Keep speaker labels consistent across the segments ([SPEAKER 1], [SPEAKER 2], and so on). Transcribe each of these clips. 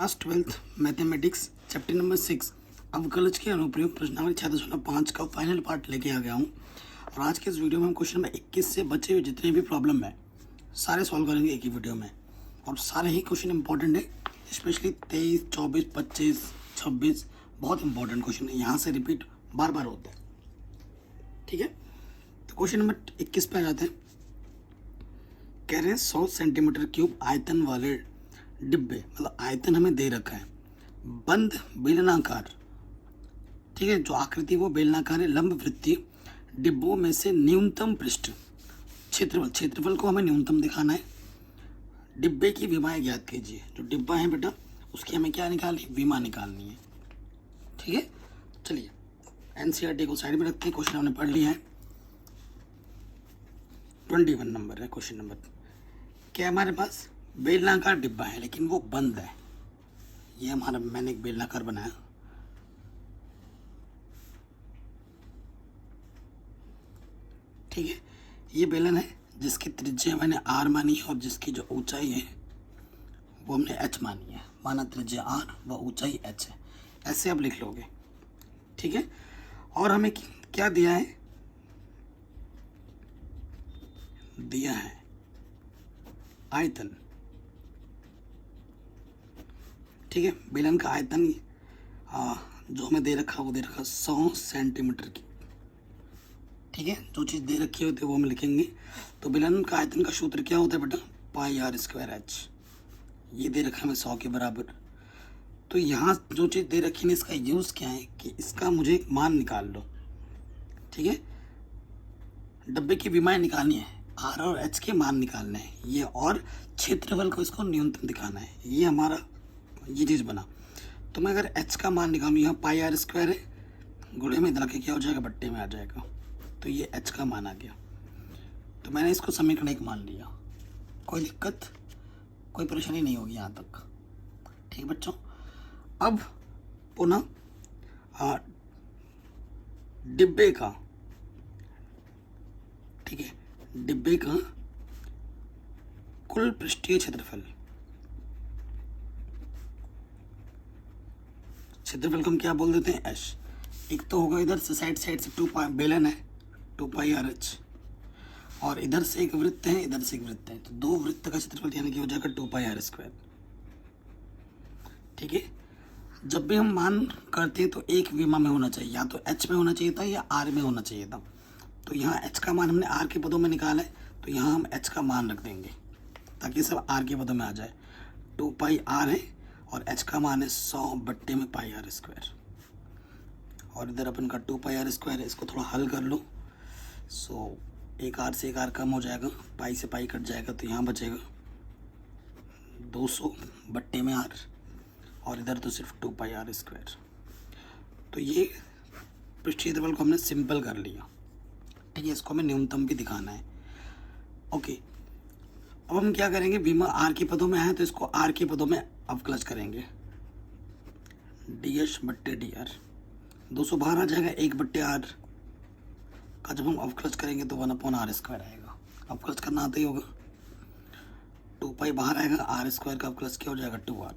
[SPEAKER 1] Class 12th mathematics chapter number 6 अवकलज के अनुप्रयोग प्रश्नावली 6.5 का फाइनल पार्ट लेके आ गया हूँ। और आज के इस वीडियो में हम क्वेश्चन नंबर 21 से बचे हुए जितने भी प्रॉब्लम है सारे सॉल्व करेंगे एक ही वीडियो में। और सारे ही क्वेश्चन इंपॉर्टेंट है, स्पेशली 23, 24, 25, 26 बहुत इंपॉर्टेंट क्वेश्चन है, यहाँ से रिपीट बार बार होते हैं। ठीक है, तो क्वेश्चन नंबर 21 पे आ जाते हैं। कह रहे हैं 100 सेंटीमीटर क्यूब आयतन वाले डिब्बे, मतलब आयतन हमें दे रखा है, बंद बेलनाकार, ठीक है, जो आकृति वो बेलनाकार है, लंब वृत्तीय डिब्बों में से न्यूनतम पृष्ठ क्षेत्रफल को हमें न्यूनतम दिखाना है। डिब्बे की विमाएं ज्ञात कीजिए। जो डिब्बा है बेटा उसकी हमें क्या निकालनी है, विमा निकालनी है। ठीक है, चलिए एनसीईआरटी को साइड में रखते हैं, क्वेश्चन हमने पढ़ लिया है। 21 नंबर है क्वेश्चन नंबर। क्या हमारे पास बेलनाकार डिब्बा है लेकिन वो बंद है। ये हमारा मैंने एक बेलनाकार बनाया, ठीक है, ये बेलन है जिसकी त्रिज्या मैंने आर मानी है और जिसकी जो ऊंचाई है वो हमने एच मानी है। माना त्रिज्या आर व ऊंचाई एच है, ऐसे आप लिख लोगे। ठीक है, और हमें क्या दिया है, दिया है आयतन। ठीक है, बेलन का आयतन जो हमें दे रखा वो दे रखा 100 सेंटीमीटर की। ठीक है, जो चीज़ दे रखी होती है वो हम लिखेंगे। तो बेलन का आयतन का सूत्र क्या होता है बेटा, पाई आर स्क्वायर एच। ये दे रखा है हमें 100 के बराबर। तो यहाँ जो चीज़ दे रखी है इसका यूज़ क्या है कि इसका मुझे एक मान निकाल लो। ठीक है, डब्बे की विमाएं निकालनी है, आर और एच के मान निकालने हैं ये, और क्षेत्रफल को इसको न्यूनतम दिखाना है। ये हमारा ये चीज़ बना। तो मैं अगर एच का मान निकालूँ, यहाँ पाई आर स्क्वायर है, गुणे में इधर के क्या हो जाएगा, बट्टे में आ जाएगा। तो ये एच का मान आ गया। तो मैंने इसको समीकरण एक मान लिया, कोई दिक्कत कोई परेशानी नहीं होगी यहाँ तक। ठीक बच्चों, अब पुनः डिब्बे का, ठीक है, डिब्बे का कुल पृष्ठीय क्षेत्रफल को हम क्या बोल देते हैं, एच। एक तो होगा इधर से साइड से 2 पाई बेलन है 2 पाई आर एच, और इधर से एक वृत्त है इधर से एक वृत्त है, तो दो वृत्त का क्षेत्रफल यानी कि हो जाएगा 2 पाई आर स्क्वायर। ठीक है, जब भी हम मान करते हैं तो एक विमा में होना चाहिए, या तो एच में होना चाहिए था या आर में होना चाहिए था। तो यहाँ एच का मान हमने आर के पदों में निकाला है, तो यहाँ हम एच का मान रख देंगे ताकि सब आर के पदों में आ जाए। 2 पाई आर है और एच का मान है 100 बट्टे में पाई आर स्क्वायर, और इधर अपन का 2 पाई आर स्क्वायर है, इसको थोड़ा हल कर लो। सो एक आर से एक आर कम हो जाएगा, पाई से पाई कट जाएगा, तो यहाँ बचेगा 200 बट्टे में आर, और इधर तो सिर्फ 2 पाई आर स्क्वायर। तो ये पृष्ठीय क्षेत्रफल को हमने सिंपल कर लिया। ठीक है, इसको हमें न्यूनतम भी दिखाना है। ओके, अब हम क्या करेंगे, विमा आर के पदों में आए तो इसको आर के पदों में अवकलज करेंगे, डी एच बट्टे डी आर। 200 बाहर आ जाएगा, 1 बट्टे आर का जब हम अवकलज करेंगे तो 1/r स्क्वायर आएगा। अवकलज करना आता ही होगा। 2 पाई बाहर आएगा, आर स्क्वायर का अवकलज क्या हो जाएगा, 2r।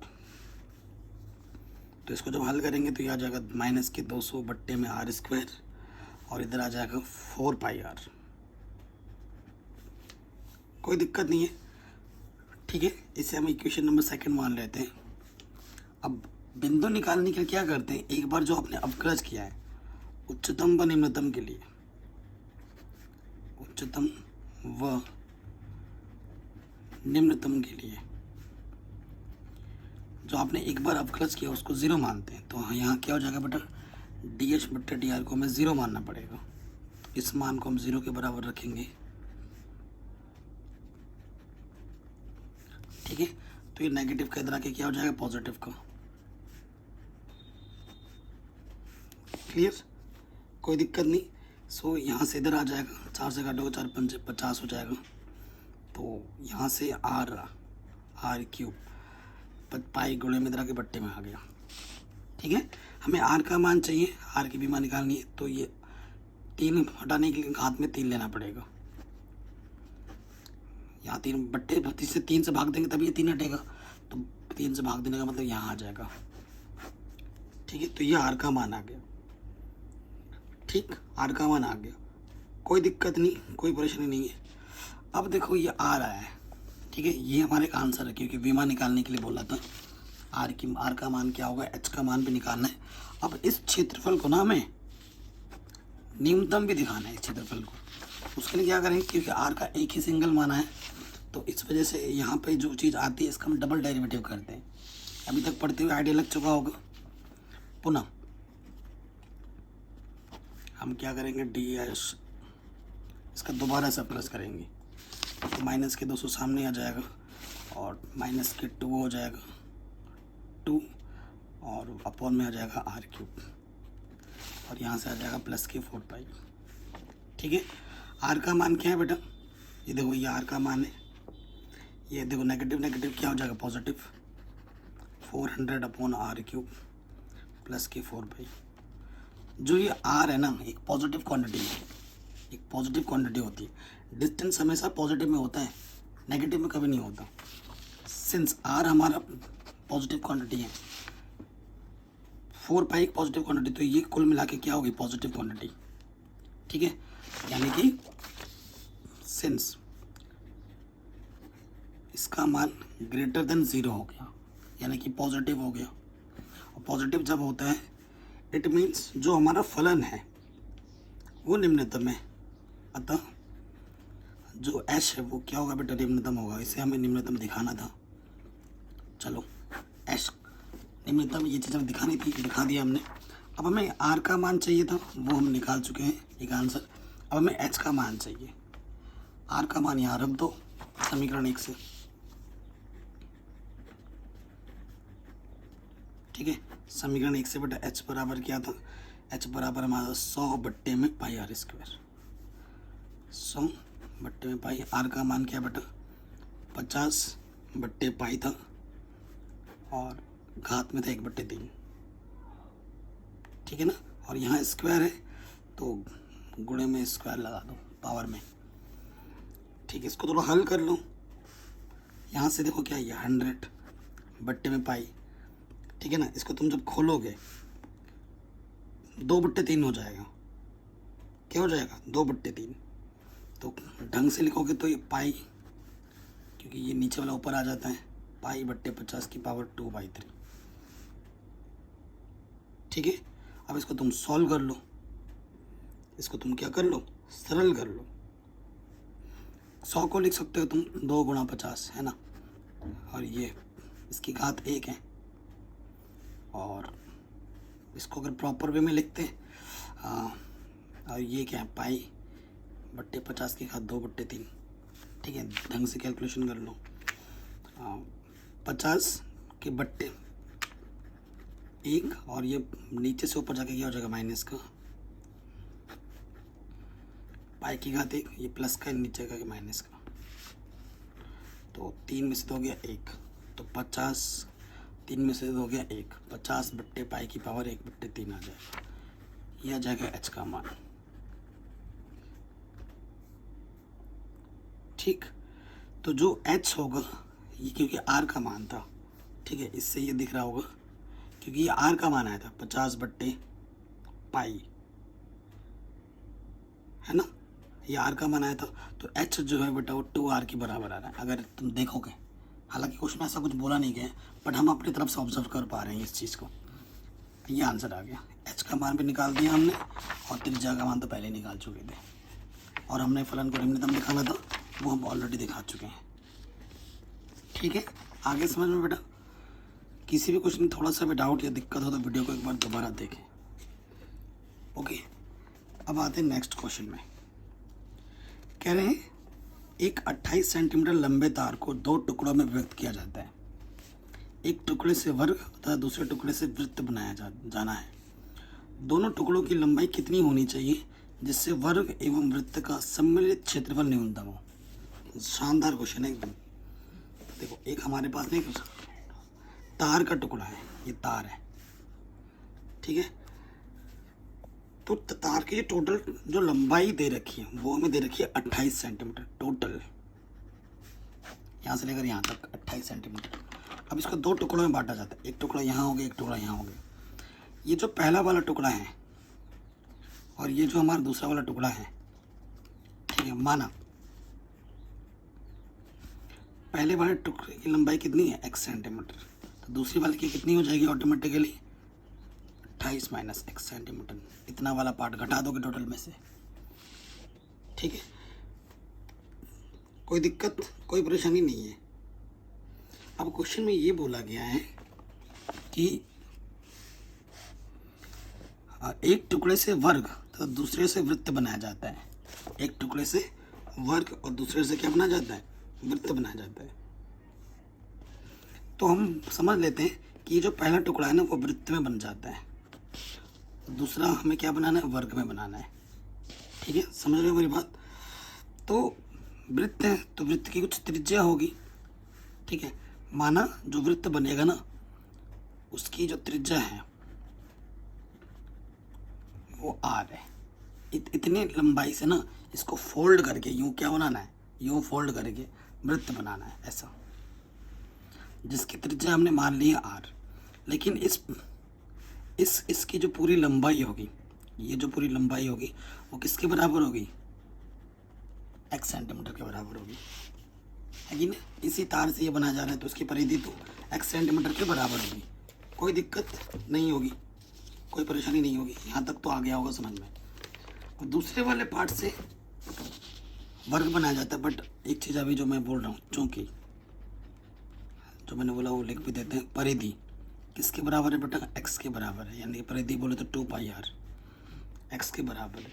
[SPEAKER 1] तो इसको जब हल करेंगे तो ये आ जाएगा माइनस के 200 बट्टे में आर स्क्वायर, और इधर आ जाएगा 4 पाई आर। कोई दिक्कत नहीं है। ठीक है, इसे हम इक्वेशन नंबर 2 मान लेते हैं। अब बिंदु निकालने का क्या करते हैं, एक बार जो आपने अवकलज किया है उच्चतम व निम्नतम के लिए, उच्चतम व निम्नतम के लिए जो आपने एक बार अवकलज किया उसको 0 मानते हैं। तो यहाँ क्या हो जाएगा बेटा, डी एच बट्टे डी आर को हमें 0 मानना पड़ेगा। इस मान को हम 0 के बराबर रखेंगे। ठीक है, तो ये नेगेटिव का इधर आके क्या हो जाएगा, पॉजिटिव का। क्लियर, कोई दिक्कत नहीं। सो यहाँ से इधर आ जाएगा, 4 से काटोगे 4 5 50 हो जाएगा। तो यहाँ से आर क्यूब पाई गुणे में इधर के बट्टे में आ गया। ठीक है, हमें आर का मान चाहिए, आर की भी मान निकालनी है, तो ये 3 हटाने के लिए हाथ में 3 लेना पड़ेगा। यहाँ 3 बट्टे 32 से 3 से भाग देंगे तभी ये 3 हटेगा। तो 3 से भाग देने का मतलब यहाँ आ जाएगा। ठीक है, तो ये आर का मान आ गया। ठीक, आर का मान आ गया, कोई दिक्कत नहीं, कोई परेशानी नहीं है। अब देखो ये आ रहा है, ठीक है, ये हमारे का आंसर है क्योंकि विमा निकालने के लिए बोला था। आर का मान क्या होगा, एच का मान भी निकालना है। अब इस क्षेत्रफल को ना हमें न्यूनतम भी दिखाना है, इस क्षेत्रफल को। उसके लिए क्या करेंगे, क्योंकि आर का एक ही सिंगल माना है तो इस वजह से यहाँ पे जो चीज़ आती है इसका हम डबल डेरिवेटिव करते हैं। अभी तक पढ़ते हुए आइडिया लग चुका होगा। पुनः हम क्या करेंगे, डी एस इसका दोबारा से प्लस करेंगे तो माइनस के 200 सामने आ जाएगा और माइनस के 2 हो जाएगा 2 और अपॉन में आ जाएगा आर क्यूब और यहाँ से आ जाएगा प्लस के 4 पाई। ठीक है, आर का मान क्या है बेटा, ये देखो ये आर का मान है, ये देखो नेगेटिव नेगेटिव क्या हो जाएगा positive, 400 upon r cube plus के 4 पाई। जो ये आर है ना, एक पॉजिटिव क्वांटिटी है, एक पॉजिटिव क्वांटिटी होती है। डिस्टेंस हमेशा पॉजिटिव में होता है, नेगेटिव में कभी नहीं होता। सिंस आर हमारा पॉजिटिव क्वांटिटी है, 4 पाई पॉजिटिव क्वांटिटी, तो ये कुल मिला के क्या होगी, पॉजिटिव क्वांटिटी। ठीक है, यानी कि सिंस इसका मान ग्रेटर देन 0 हो गया, यानी कि पॉजिटिव हो गया। और पॉजिटिव जब होता है इट मीन्स जो हमारा फलन है वो निम्नतम है, अतः जो एच है वो क्या होगा बेटा, निम्नतम होगा। इसे हमें निम्नतम दिखाना था। चलो एच निम्नतम, ये चीज़ हमें दिखानी थी, दिखा दिया हमने। अब हमें आर का मान चाहिए था, वो हम निकाल चुके हैं एक आंसर। अब हमें एच का मान चाहिए। आर का मान यहाँ रख दो समीकरण 1 से। ठीक है, समीकरण 1 से बेटा एच बराबर क्या था, एच बराबर हमारा 100 बट्टे में पाई आर स्क्वायर, 100 बट्टे में पाई। आर का मान क्या बेटा, 50 बट्टे पाई था और घात में था 1/3। ठीक है ना, और यहाँ स्क्वायर है तो गुणे में स्क्वायर लगा दो पावर में। ठीक है, इसको थोड़ा हल कर लो। यहाँ से देखो क्या है, 100 बट्टे में पाई। ठीक है ना, इसको तुम जब खोलोगे 2/3 हो जाएगा। क्या हो जाएगा, 2/3। तो ढंग से लिखोगे तो ये पाई, क्योंकि ये नीचे वाला ऊपर आ जाता है, पाई बट्टे 50 की पावर 2/3। ठीक है, अब इसको तुम सॉल्व कर लो, इसको तुम क्या कर लो, सरल कर लो। 100 को लिख सकते हो तुम 2 गुणा 50 है ना, और ये इसकी घात 1 है। और इसको अगर प्रॉपर वे में लिखते और ये क्या है, पाई बट्टे 50 की घात 2/3। ठीक है, ढंग से कैलकुलेशन कर लो। 50 के बट्टे 1 और ये नीचे से ऊपर जाके क्या हो जाएगा, माइनस का, पाई की घात 1, ये प्लस का, नीचे का माइनस का। तो 3 में से तो हो गया 1, तो 50, 3 में से हो गया 1, 50 बट्टे पाई की पावर 1/3 आ जाएगा। यह आ जाएगा एच का मान। ठीक, तो जो एच होगा ये, क्योंकि आर का मान था, ठीक है, इससे ये दिख रहा होगा क्योंकि ये आर का मान आया था 50 बट्टे पाई, है ना, ये आर का मान आया था। तो एच जो है बेटा वो 2r के बराबर आ रहा है, अगर तुम देखोगे। हालांकि क्वेश्चन ऐसा कुछ बोला नहीं गया, बट हम अपनी तरफ से ऑब्जर्व कर पा रहे हैं इस चीज़ को। ये आंसर आ गया, एच का मान भी निकाल दिया हमने और त्रिज्या का मान तो पहले निकाल चुके थे। और हमने फलन को निम्नतम दिखाना था, वो हम ऑलरेडी दिखा चुके हैं। ठीक है, आगे समझ में बेटा। किसी भी क्वेश्चन में थोड़ा सा भी डाउट या दिक्कत हो तो वीडियो को एक बार दोबारा देखें। ओके, अब आते हैं नेक्स्ट क्वेश्चन में। कह रहे हैं एक 28 सेंटीमीटर लंबे तार को 2 टुकड़ों में विभक्त किया जाता है। एक टुकड़े से वर्ग तथा दूसरे टुकड़े से वृत्त बनाया जाना है। दोनों टुकड़ों की लंबाई कितनी होनी चाहिए जिससे वर्ग एवं वृत्त का सम्मिलित क्षेत्रफल न्यूनतम हो। शानदार क्वेश्चन है एकदम। देखो, एक हमारे पास में एक तार का टुकड़ा है, ये तार है, ठीक है। तो तार की टोटल जो लंबाई दे रखी है वो हमें दे रखी है 28 सेंटीमीटर टोटल, यहाँ से लेकर यहाँ तक 28 सेंटीमीटर। अब इसको दो टुकड़ों में बांटा जाता है, एक टुकड़ा यहाँ हो गया, एक टुकड़ा यहाँ हो गया। ये जो पहला वाला टुकड़ा है और ये जो हमारा दूसरा वाला टुकड़ा है, ठीक है, माना पहले वाले टुकड़े की लंबाई कितनी है, x सेंटीमीटर, तो दूसरी वाले की कितनी हो जाएगी ऑटोमेटिकली 28 माइनस x सेंटीमीटर। इतना वाला पार्ट घटा दोगे टोटल में से, ठीक है। कोई दिक्कत, कोई परेशानी नहीं है। अब क्वेश्चन में ये बोला गया है कि एक टुकड़े से वर्ग तो दूसरे से वृत्त बनाया जाता है। एक टुकड़े से वर्ग और दूसरे से क्या बनाया जाता है, वृत्त बनाया जाता है। तो हम समझ लेते हैं कि जो पहला टुकड़ा है ना वो वृत्त में बन जाता है, दूसरा हमें क्या बनाना है, वर्ग में बनाना है, ठीक है। समझ रहे हो मेरी बात। तो वृत्त है तो वृत्त की कुछ त्रिज्या होगी, ठीक है। माना जो वृत्त बनेगा ना उसकी जो त्रिज्या है वो r है। इतनी लंबाई से ना इसको फोल्ड करके यूं क्या बनाना है, यूं फोल्ड करके वृत्त बनाना है ऐसा, जिसकी त्रिज्या हमने मान ली है r। लेकिन इसकी जो पूरी लंबाई होगी, ये जो पूरी लंबाई होगी वो किसके बराबर होगी, x सेंटीमीटर के बराबर होगी, है कि नहीं। इसी तार से ये बनाया जा रहा है तो उसकी परिधि तो x सेंटीमीटर के बराबर होगी। कोई दिक्कत नहीं होगी, कोई परेशानी नहीं होगी, यहाँ तक तो आ गया होगा समझ में। और दूसरे वाले पार्ट से वर्ग बनाया जाता है। बट एक चीज़ अभी जो मैं बोल रहा हूँ, चूँकि जो मैंने बोला वो लिख भी देते हैं, परिधि किसके बराबर है बेटा, x के बराबर है, यानी परिधि बोले तो 2 पाई r x के बराबर है।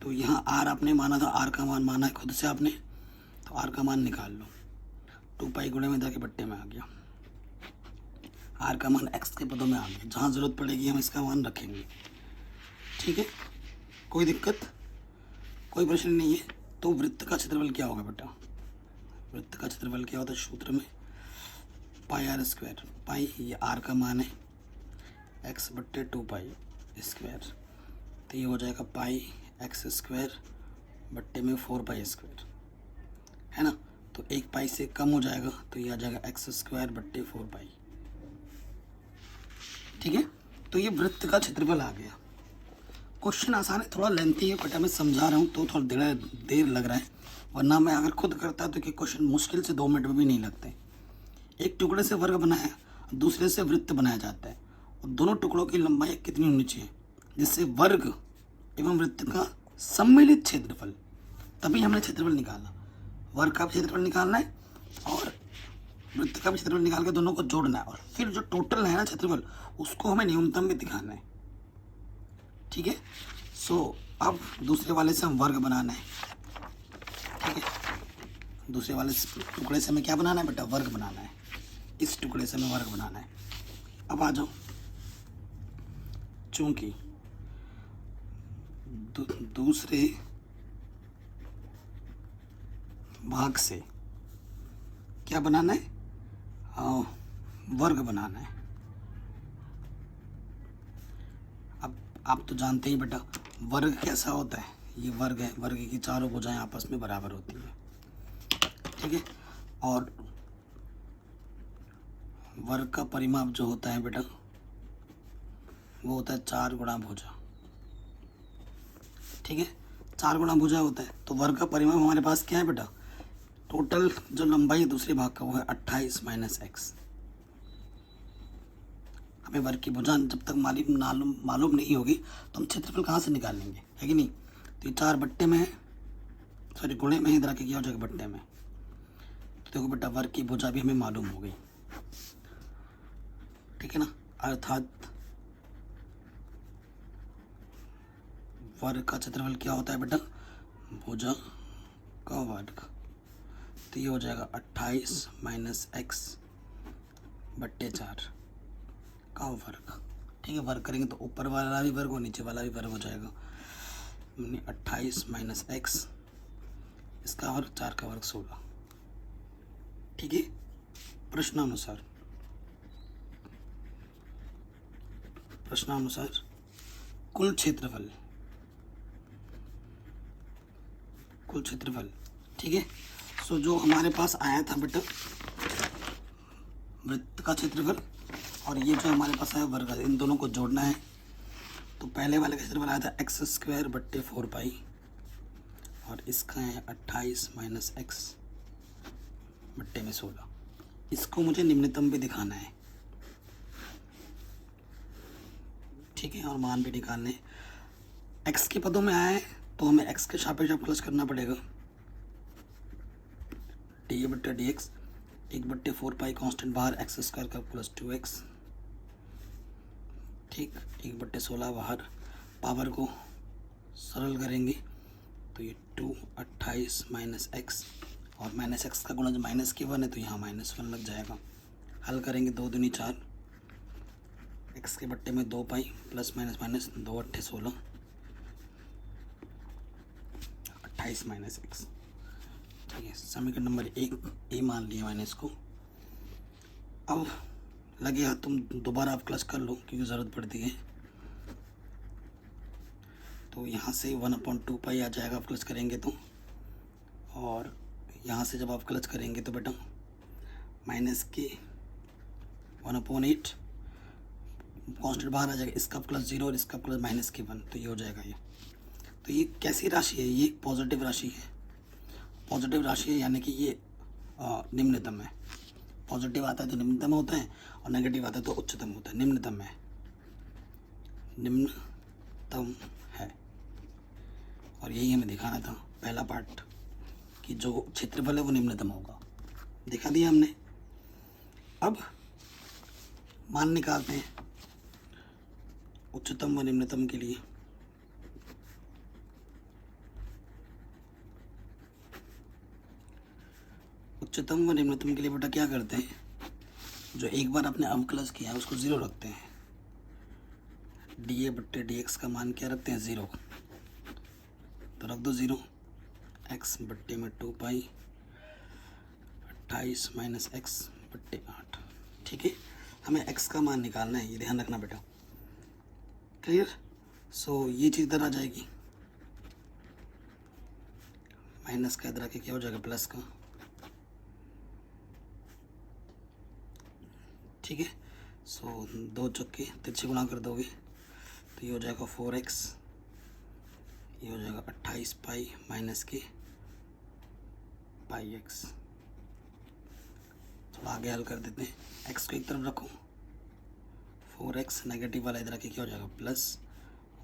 [SPEAKER 1] तो यहाँ r आपने माना था, r का मान माना है खुद से आपने, तो r का मान निकाल लो। 2 पाई गुणे में इधर के बट्टे में आ गया, r का मान x के पदों में आ गया। जहाँ ज़रूरत पड़ेगी हम इसका मान रखेंगे, ठीक है। कोई दिक्कत, कोई प्रश्न नहीं है। तो वृत्त का क्षेत्रफल क्या होगा बेटा, वृत्त का क्षेत्रफल क्या होता है सूत्र में, पाई r स्क्वायर। पाई ये r का मान है, x बट्टे 2 पाई स्क्वायर, तो ये हो जाएगा पाई x स्क्वायर बट्टे में 4 पाई स्क्वायर, है ना। तो 1 पाई से कम हो जाएगा तो ये आ जाएगा x स्क्वायर बट्टे 4 पाई, ठीक है। तो ये वृत्त का क्षेत्रफल आ गया। क्वेश्चन आसान है, थोड़ा लेंथी है बट मैं समझा रहा हूँ तो थोड़ा देर लग रहा है, वरना मैं अगर खुद करता तो ये क्वेश्चन मुश्किल से 2 मिनट में भी नहीं लगते। एक टुकड़े से वर्ग बनाया, दूसरे से वृत्त बनाया जाता है, और दोनों टुकड़ों की लंबाई कितनी होनी चाहिए, जिससे वर्ग एवं वृत्त का सम्मिलित क्षेत्रफल, तभी हमने क्षेत्रफल निकाला। वर्ग का क्षेत्रफल निकालना है और वृत्त का क्षेत्रफल निकाल के दोनों को जोड़ना है, और फिर जो टोटल है ना क्षेत्रफल उसको हमें न्यूनतम में दिखाना है, ठीक है। सो अब दूसरे वाले से हम वर्ग बनाना है, ठीक है। दूसरे वाले टुकड़े से हमें क्या बनाना है बेटा, वर्ग बनाना है। इस टुकड़े से हमें वर्ग बनाना है। अब आ जाओ, चूंकि दूसरे भाग से क्या बनाना है, वर्ग बनाना है। अब आप तो जानते ही बेटा वर्ग कैसा होता है, ये वर्ग है, वर्ग की चारों भुजाएं आपस में बराबर होती है, ठीक है। और वर्ग का परिमाप जो होता है बेटा वो होता है 4 गुणा भुजा, ठीक है। 4 गुणा भुजा होता है। तो वर्ग का परिमाप हमारे पास क्या है बेटा, टोटल जो लंबाई है दूसरे भाग का वो है 28 माइनस x। हमें वर्ग की भुजा जब तक मालूम नहीं होगी तो हम क्षेत्रफल कहाँ से निकालेंगे, है कि नहीं। तो ये 4 बट्टे में है, सॉरी गुणे में है, इधर आके क्या हो जाएगा बट्टे में। तो देखो बेटा वर्ग की भुजा भी हमें मालूम हो गई, ठीक है ना। अर्थात वर्ग का क्षेत्रफल क्या होता है बेटा, भुजा का वर्ग। तो ये हो जाएगा 28 माइनस x बट्टे 4 का वर्ग, ठीक है। वर्ग करेंगे तो ऊपर वाला भी वर्ग और नीचे वाला भी वर्ग हो जाएगा। 28 माइनस x, इसका वर्ग 4 का वर्ग 16, ठीक है। प्रश्नानुसार कुल क्षेत्रफल, ठीक है। सो जो हमारे पास आया था बेटा वृत्त का क्षेत्रफल और ये जो हमारे पास है वर्ग, इन दोनों को जोड़ना है। तो पहले वाले का क्षेत्रफल आया था एक्स स्क्वायर बट्टे 4 पाई और इसका है 28 माइनस एक्स बट्टे में 16। इसको मुझे निम्नतम भी दिखाना है, ठीक है, और मान भी निकालने। एक्स के पदों में आया है तो हमें एक्स के सापेक्ष प्लस करना पड़ेगा। डी बट्टे डी एक्स 1/4 पाई कांस्टेंट बाहर एक्स स्क्वायर का प्लस 2x, ठीक, 1/16 बाहर। पावर को सरल करेंगे तो ये 2 28 माइनस एक्स और माइनस एक्स का गुणा जो माइनस के 1 है तो यहाँ -1 लग जाएगा। हल करेंगे 2 दूनी 4, एक्स के बट्टे में 2 pi plus minus minus 2 अट्ठे 16 28 minus x, ठीक है। समीकरण नंबर 1 ए मान लिया मैंने इसको। अब लगे हाथ तुम दोबारा आप क्लच कर लो क्योंकि ज़रूरत पड़ती है। तो यहाँ से 1/2 पाई आ जाएगा क्लच करेंगे तो, और यहाँ से जब आप क्लच करेंगे तो बेटा माइनस के 1/8 कॉन्स्टेंट बाहर आ जाएगा, इसका प्लस 0 और इसका प्लस माइनस के 1, तो ये हो जाएगा ये। तो ये कैसी राशि है? ये पॉजिटिव राशि है। पॉजिटिव राशि है यानी कि ये निम्नतम है। पॉजिटिव आता है तो निम्नतम होता है और नेगेटिव आता है तो उच्चतम होता है। निम्नतम है, निम्नतम है। और यही हमें दिखाना था पहला पार्ट कि जो क्षेत्रफल है वो निम्नतम होगा, दिखा दिया हमने। अब मान निकालते हैं उच्चतम व निम्नतम के लिए। उच्चतम व निम्नतम के लिए बेटा क्या करते हैं, जो एक बार आपने अवकलज किया है उसको 0 रखते हैं। डी ए बट्टे डी एक्स का मान क्या रखते हैं? 0। तो रख दो 0। एक्स बट्टे में 2 पाई 28 माइनस एक्स बट्टे 8, ठीक है। हमें एक्स का मान निकालना है, ये ध्यान रखना बेटा। क्लियर? सो ये चीज़ इधर आ जाएगी, माइनस का इधर आके क्या हो जाएगा? प्लस का, ठीक है। सो 2 चक्के तिरछे गुणा कर दोगे तो ये हो जाएगा 4x, ये हो जाएगा 28 पाई माइनस के पाई x। थोड़ा आगे हल कर देते हैं, x को एक तरफ रखो, 4x नेगेटिव वाला इधर आके क्या हो जाएगा? प्लस,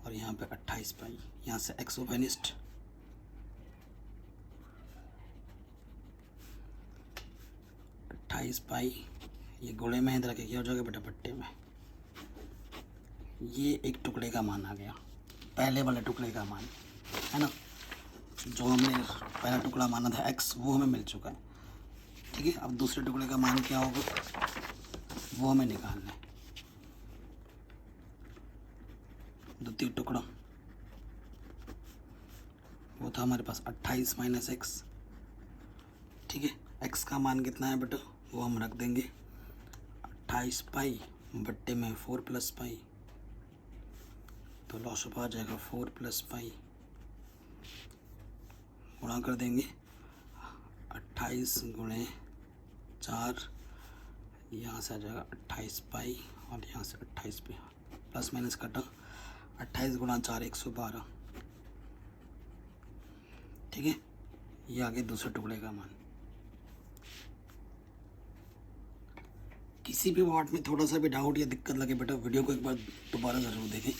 [SPEAKER 1] और यहाँ पे 28 पाई, यहाँ से x ओवेनिस्ट, पाई ये गोले में इधर आके क्या हो जाएगा बेटा? पट्टे में। ये एक टुकड़े का मान आ गया, पहले वाले टुकड़े का मान है ना। जो हमने पहला टुकड़ा माना था x वो हमें मिल चुका है, ठीक है। अब दूसरे टुकड़े का मान क्या होगा वो हमें निकालना है। द्वितीय टुकड़ा वो था हमारे पास 28 माइनस एक्स, ठीक है। x का मान कितना है बेटा वो हम रख देंगे 28 पाई बट्टे में 4 प्लस पाई, तो लॉसअप आ जाएगा 4 प्लस पाई, गुणा कर देंगे 28 गुणे 4, यहाँ से आ जाएगा 28 पाई और यहाँ से 28 पाई, प्लस माइनस कटा, 28 गुणा 4 112, ठीक है। ये आगे दूसरे टुकड़े का मान। किसी भी पार्ट में थोड़ा सा भी डाउट या दिक्कत लगे बेटा वीडियो को एक बार दोबारा ज़रूर देखें।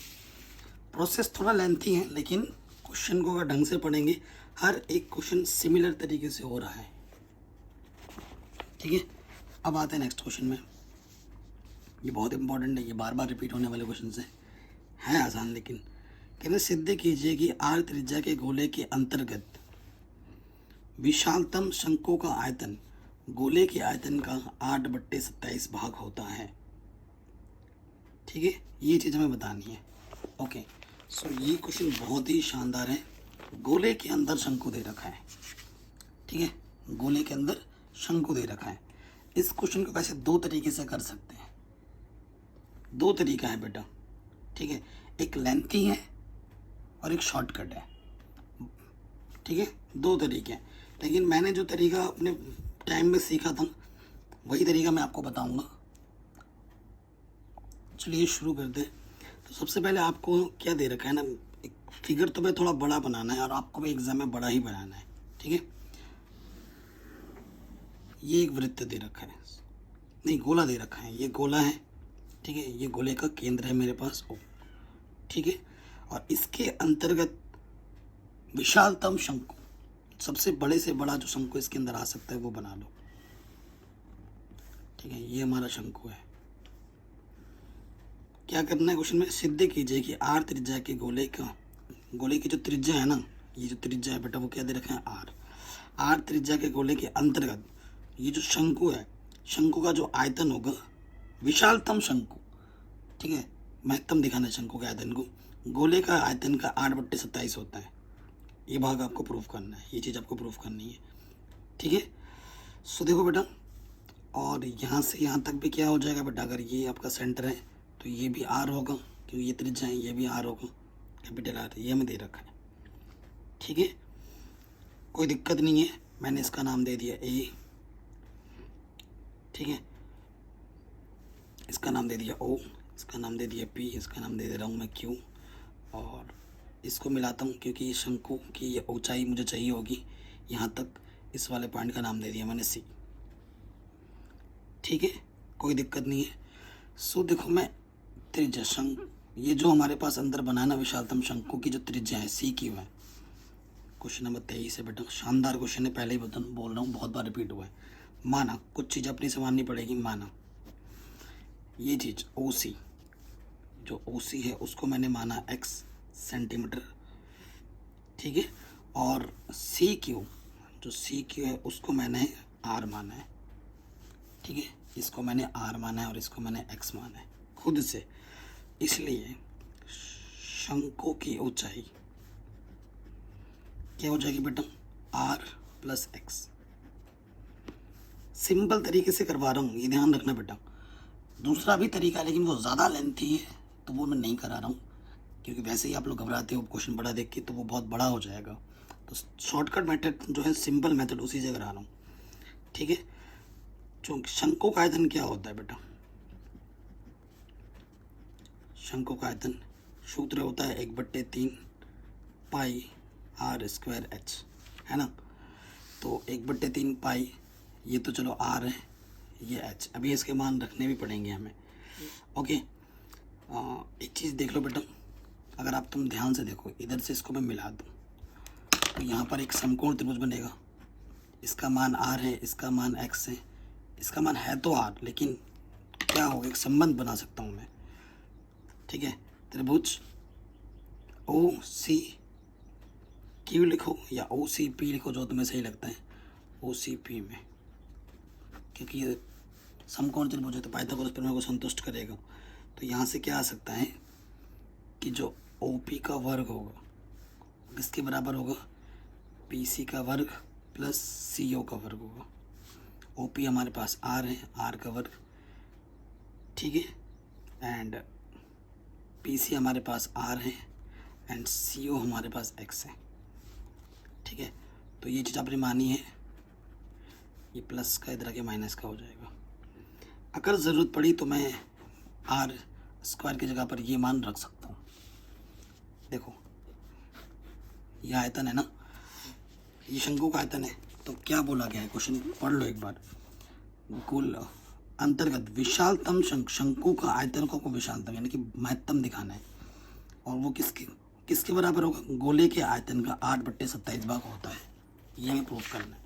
[SPEAKER 1] प्रोसेस थोड़ा लेंथी है लेकिन क्वेश्चन को अगर ढंग से पढ़ेंगे, हर एक क्वेश्चन सिमिलर तरीके से हो रहा है, ठीक है। अब आते हैं नेक्स्ट क्वेश्चन में। ये बहुत इंपॉर्टेंट है, ये बार बार रिपीट होने वाले क्वेश्चन हैं आसान, लेकिन कहते सिद्ध कीजिए कि आर त्रिज्या के गोले के अंतर्गत विशालतम शंकु का आयतन गोले के आयतन का 8/27 भाग होता है, ठीक है। ये चीज़ हमें बतानी है, ओके। सो ये क्वेश्चन बहुत ही शानदार है। गोले के अंदर शंकु दे रखा है, ठीक है, गोले के अंदर शंकु दे रखा है। इस क्वेश्चन को वैसे 2 तरीके से कर सकते हैं, 2 तरीका है बेटा, ठीक है। एक लेंथी है और एक शॉर्टकट है, ठीक है। 2 तरीके हैं, लेकिन मैंने जो तरीका अपने टाइम में सीखा था वही तरीका मैं आपको बताऊंगा। चलिए शुरू कर दें। तो सबसे पहले आपको क्या दे रखा है ना, एक फिगर तो मैं थोड़ा बड़ा बनाना है और आपको भी एग्जाम में बड़ा ही बनाना है, ठीक है। ये एक वृत्त दे रखा है, नहीं गोला दे रखा है, ये गोला है, ठीक है। ये गोले का केंद्र है मेरे पास O, ठीक है। और इसके अंतर्गत विशालतम शंकु, सबसे बड़े से बड़ा जो शंकु इसके अंदर आ सकता है वो बना लो, ठीक है। ये हमारा शंकु है। क्या करना है क्वेश्चन में, सिद्ध कीजिए कि आर त्रिज्या के गोले की जो त्रिज्या है ना, ये जो त्रिज्या है बेटा वो क्या दे रखा है आर त्रिज्या के गोले के अंतर्गत ये जो शंकु है, शंकु का जो आयतन होगा, विशालतम शंकु, ठीक है। महत्तम दिखाना है शंकु के आयतन को, गोले का आयतन का 8/27 होता है। ये भाग आपको प्रूफ करना है, ये चीज़ आपको प्रूफ करनी है, ठीक है। सो देखो बेटा, और यहाँ से यहाँ तक भी क्या हो जाएगा बेटा, अगर ये आपका सेंटर है तो ये भी आर होगा, क्योंकि ये त्रिज्या है, ये भी आर होगा, कैपिटल आर, ये हमें दे रखा है, ठीक है। कोई दिक्कत नहीं है, मैंने इसका नाम दे दिया ए, ठीक है। इसका नाम दे दिया ओ, इसका नाम दे दिया पी, इसका नाम दे रहा हूँ मैं क्यू, और इसको मिलाता हूँ क्योंकि ये शंकु की ये ऊंचाई मुझे चाहिए होगी यहाँ तक, इस वाले पॉइंट का नाम दे दिया मैंने सी, ठीक है। कोई दिक्कत नहीं है। सो देखो मैं त्रिज्या ये जो हमारे पास अंदर बनाना विशालतम शंकु की जो त्रिज्या है सी क्यू है। क्वेश्चन नंबर 23 है बेटा, शानदार क्वेश्चन है, पहले ही बोल रहा हूँ, बहुत बार रिपीट हुआ है। माना कुछ चीज़ अपनी से माननी पड़ेगी, माना ये चीज़ ओ सी, जो ओ सी है उसको मैंने माना x सेंटीमीटर, ठीक है। और सी क्यू, जो सी क्यू है उसको मैंने आर माना है, ठीक है। इसको मैंने आर माना है और इसको मैंने x माना है खुद से, इसलिए शंकु की ऊंचाई क्या हो जाएगी बेटा, आर प्लस एक्स। सिंपल तरीके से करवा रहा हूँ, ये ध्यान रखना बेटा। दूसरा भी तरीका है लेकिन वो ज़्यादा लेंथी है तो वो मैं नहीं करा रहा हूँ, क्योंकि वैसे ही आप लोग घबराते हो क्वेश्चन बड़ा देख के तो वो बहुत बड़ा हो जाएगा। तो शॉर्टकट मेथड जो है, सिंपल मेथड, उसी से करा रहा हूँ, ठीक है। जो शंकु का आयतन क्या होता है बेटा, शंकु का आयतन सूत्र होता है 1/3 पाई आर स्क्वायर एच, है ना। तो 1/3 पाई, ये तो चलो आर है, ये एच, अभी इसके मान रखने भी पड़ेंगे हमें, ओके। एक चीज़ देख लो बेटा, अगर आप तुम ध्यान से देखो, इधर से इसको मैं मिला दूँ तो यहाँ पर एक समकोण त्रिभुज बनेगा, इसका मान आर है, इसका मान एक्स है, इसका मान है तो आर, लेकिन क्या होगा, एक संबंध बना सकता हूँ मैं, ठीक है। त्रिभुज ओ सी क्यू लिखो या ओ सी पी लिखो, जो तुम्हें सही लगता है, ओ सी पी में, क्योंकि ये समकोण त्रिभुज है तो पाइथागोरस प्रमेय को संतुष्ट करेगा। तो यहाँ से क्या आ सकता है कि जो ओ पी का वर्ग होगा किसके बराबर होगा, पी सी का वर्ग प्लस सी ओ का वर्ग होगा। ओ पी हमारे पास आर है, आर का वर्ग, ठीक है। एंड पी सी हमारे पास आर है एंड सी ओ हमारे पास एक्स है, ठीक है। तो ये चीज़ आपने मानी है, ये प्लस का इधर आके माइनस का हो जाएगा। अगर ज़रूरत पड़ी तो मैं आर स्क्वायर की जगह पर ये मान रख सकता हूँ। देखो ये आयतन है ना, ये शंकु का आयतन है, तो क्या बोला गया है, क्वेश्चन पढ़ लो एक बार। कुल अंतर्गत विशालतम शंकु का आयतन को विशालतम यानी कि महत्तम दिखाना है, और वो किसके बराबर होगा, गोले के आयतन का 8/27 भाग होता है, ये हमें प्रूफ करना है।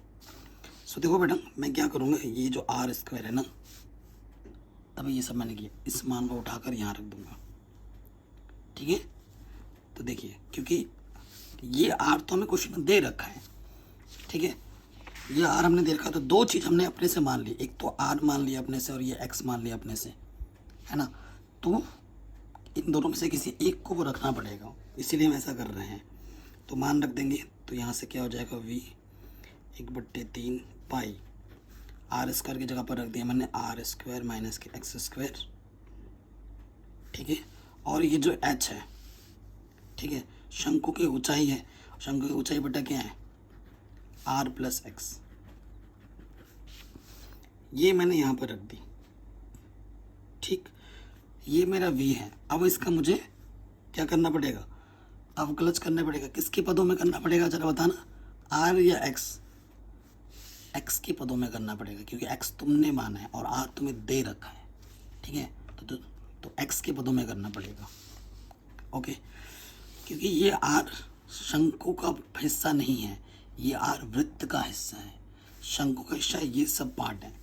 [SPEAKER 1] सो देखो बेटा, मैं क्या करूँगा, ये जो आर स्क्वायर है ना, तभी ये सब मैंने किया, इस मान को उठाकर यहाँ रख दूंगा, ठीक है। तो देखिए, क्योंकि ये आर तो हमें क्वेश्चन में दे रखा है, ठीक है, ये आर हमने दे रखा है, तो दो चीज़ हमने अपने से मान ली, एक तो आर मान लिया अपने से और ये एक्स मान लिया अपने से, है ना। तो इन दोनों में से किसी एक को वो रखना पड़ेगा, इसीलिए हम ऐसा कर रहे हैं। तो मान रख देंगे, तो यहाँ से क्या हो जाएगा, v 1/3 पाई आर स्क्वायर की जगह पर रख दिया मैंने आर स्क्वायर माइनस के एक्स स्क्वायर, ठीक है। और ये जो h है, ठीक है, शंकु की ऊंचाई है, शंकु की ऊंचाई बेटा क्या है, आर प्लस एक्स। ये मैंने यहाँ पर रख दी, ठीक। ये मेरा v है। अब इसका मुझे क्या करना पड़ेगा, अवकलज करना पड़ेगा। किसके पदों में करना पड़ेगा जरा बताना, r या x? x के पदों में करना पड़ेगा, क्योंकि x तुमने माना है और r तुम्हें दे रखा है, ठीक है। तो x के पदों में करना पड़ेगा, ओके। क्योंकि ये r शंकु का हिस्सा नहीं है, ये r वृत्त का हिस्सा है। शंकु का हिस्सा ये सब पार्ट है,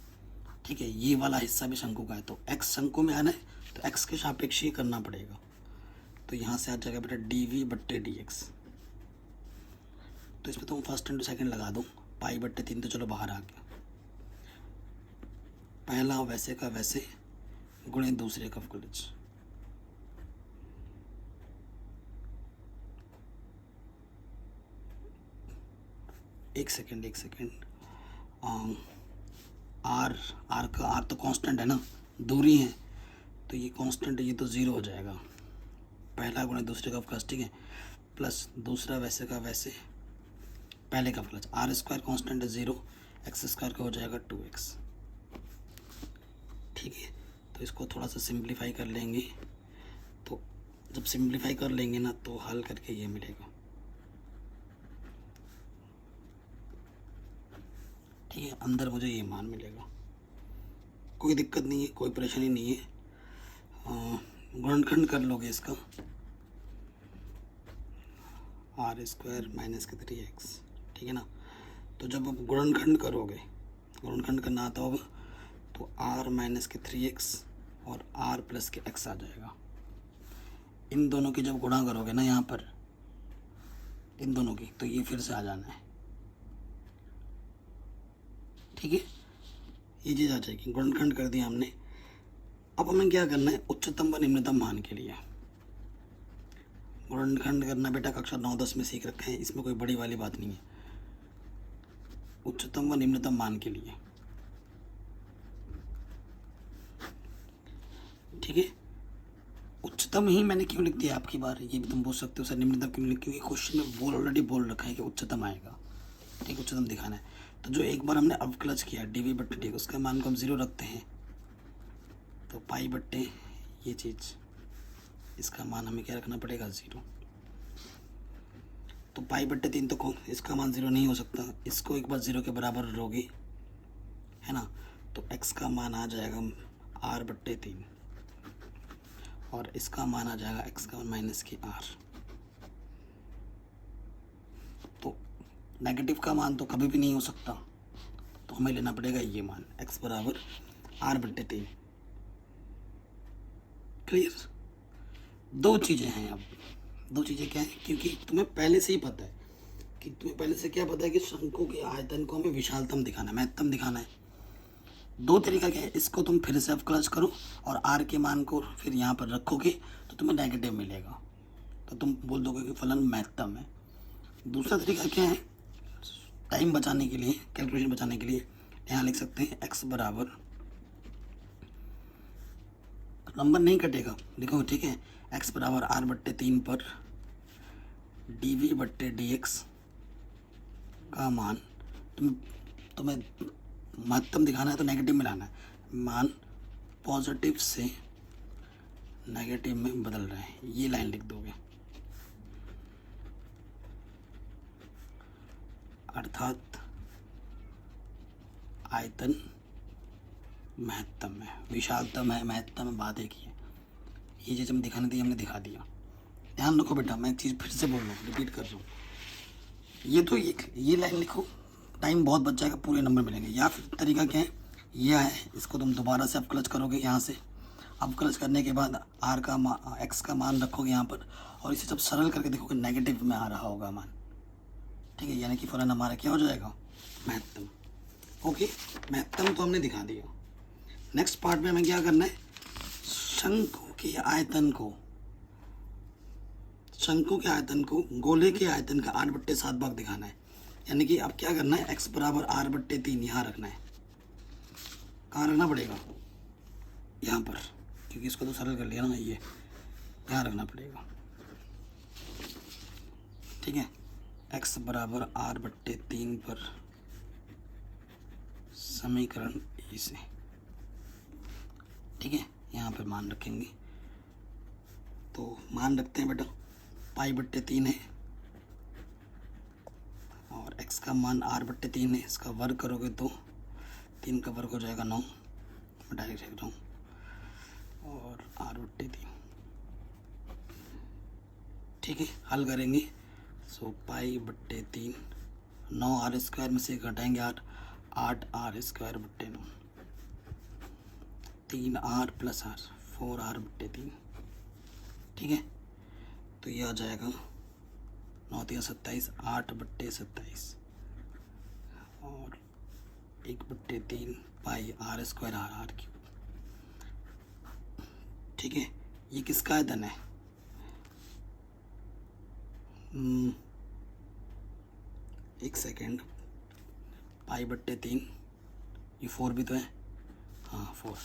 [SPEAKER 1] ठीक है। ये वाला हिस्सा भी शंकु का है, तो x शंकु में आना है तो x के सापेक्ष ही करना पड़ेगा। तो यहाँ से आ जाएगा बेटा dv बट्टे dx। तो इसमें तुम फर्स्ट इंटू सेकंड लगा दो, पाई बट्टे 3 तो चलो बाहर आ गया। पहला वैसे का वैसे गुणे दूसरे का अवकलज। एक सेकेंड आर तो कांस्टेंट है ना, दूरी है तो ये कांस्टेंट है, ये तो ज़ीरो हो जाएगा। पहला गुणे दूसरे का अवकलज, ठीक है, प्लस दूसरा वैसे का वैसे पहले का अवकलज। आर स्क्वायर कांस्टेंट है 0, एक्स स्क्वायर का हो जाएगा 2x, ठीक है। तो इसको थोड़ा सा सिंप्लीफाई कर लेंगे, तो जब सिंप्लीफाई कर लेंगे ना तो हल करके ये मिलेगा, ठीक है। अंदर मुझे ये मान मिलेगा, कोई दिक्कत नहीं है, कोई परेशानी नहीं है। गुणनखंड कर लोगे इसका, आर स्क्वायर माइनस के 3x, ठीक है ना। तो जब आप गुणनखंड करोगे, गुणनखंड करना आता होगा, तो r माइनस के 3x और r प्लस के x आ जाएगा। इन दोनों की जब गुणा करोगे ना यहाँ पर, इन दोनों की, तो ये फिर से आ जाना है, ठीक है। ये चीज़ आ जाएगी, गुणनखंड कर दिया हमने। अब हमें क्या करना है, उच्चतम व निम्नतम मान के लिए गुणनखंड करना बेटा कक्षा 9-10 में सीख रखे हैं, इसमें कोई बड़ी वाली बात नहीं है। उच्चतम व निम्नतम मान के लिए, ठीक है। उच्चतम ही मैंने क्यों लिख दिया आपकी बार, ये भी तुम पूछ सकते हो सर निम्नतम क्यों लिख, क्योंकि क्वेश्चन में ऑलरेडी बोल रखा है कि उच्चतम आएगा, ठीक है, उच्चतम दिखाना है। तो जो एक बार हमने अवकलज किया dv बट्टे डी, उसका मान को हम 0 रखते हैं, तो पाई बट्टे ये चीज़, इसका मान हमें क्या रखना पड़ेगा 0। तो पाई बट्टे 3 तो इसका मान 0 नहीं हो सकता, इसको एक बार 0 के बराबर लोगे, है ना, तो x का मान आ जाएगा r बट्टे 3 और इसका मान आ जाएगा x का मान माइनस की r। तो नेगेटिव का मान तो कभी भी नहीं हो सकता, तो हमें लेना पड़ेगा ये मान x बराबर r बट्टे 3। क्लियर? दो चीज़ें हैं। अब दो चीज़ें क्या हैं, क्योंकि तुम्हें पहले से ही पता है कि शंकु के आयतन को हमें विशालतम दिखाना है, महत्तम दिखाना है। दो तरीका क्या है, इसको तुम फिर से अवकलज करो और r के मान को फिर यहाँ पर रखोगे तो तुम्हें नेगेटिव मिलेगा, तो तुम बोल दोगे कि फलन महत्तम है। दूसरा तरीका क्या है, टाइम बचाने के लिए, कैलकुलेशन बचाने के लिए यहाँ लिख सकते हैं x बराबर, नंबर नहीं कटेगा, लिखो, ठीक है, x बराबर r बट्टे 3 पर dv बट्टे dx का मान, तुम्हें महत्तम दिखाना है तो नेगेटिव में लाना है, मान पॉजिटिव से नेगेटिव में बदल रहे हैं, ये लाइन लिख दोगे। अर्थात आयतन महत्तम है, विशालतम है, महत्तम है, बात एक ही है। ये चीज़ हम दिखाने दी, हमने दिखा दिया। ध्यान रखो बेटा, मैं एक चीज़ फिर से बोल रहा हूँ, रिपीट कर रहा हूँ। ये तो ये लाइन लिखो, टाइम बहुत बच जाएगा, पूरे नंबर मिलेंगे। या फिर तरीका क्या है, यह है, इसको तुम दोबारा से अवकलज करोगे, यहाँ से अवकलज करने के बाद x का मान रखोगे यहाँ पर, और इसे जब सरल करके देखोगे नेगेटिव में आ रहा होगा मान, ठीक है, यानी कि फलन हमारा क्या हो जाएगा, महत्तम। ओके, महत्तम तो हमने दिखा दिया। नेक्स्ट पार्ट में हमें क्या करना है, शंकु के आयतन को गोले के आयतन का 8/7 भाग दिखाना है। यानी कि अब क्या करना है, x बराबर r बट्टे 3 यहाँ रखना है। कहाँ रखना पड़ेगा, यहाँ पर, क्योंकि इसको तो सरल कर लिया ना, ये यहाँ रखना पड़ेगा, ठीक है। x बराबर r बट्टे 3 पर समीकरण इसे, ठीक है। यहाँ पे मान रखेंगे, तो मान रखते हैं बेटा π/3 है और x का मान r/3 है। इसका वर्ग करोगे तो 3 का वर्ग हो जाएगा 9, मैं डायरेक्ट लिख रहा हूँ, और r/3, ठीक है। हल करेंगे, सो π/3 9r² में से घटाएंगे 8r²/9, 3r + r 4r/3, ठीक है। तो ये आ जाएगा 9 × 27 8/27 और 1/3 πr²r3, ठीक है। ये किसका आयतन है? एक सेकेंड, π/3, ये 4 भी तो है, हाँ 4।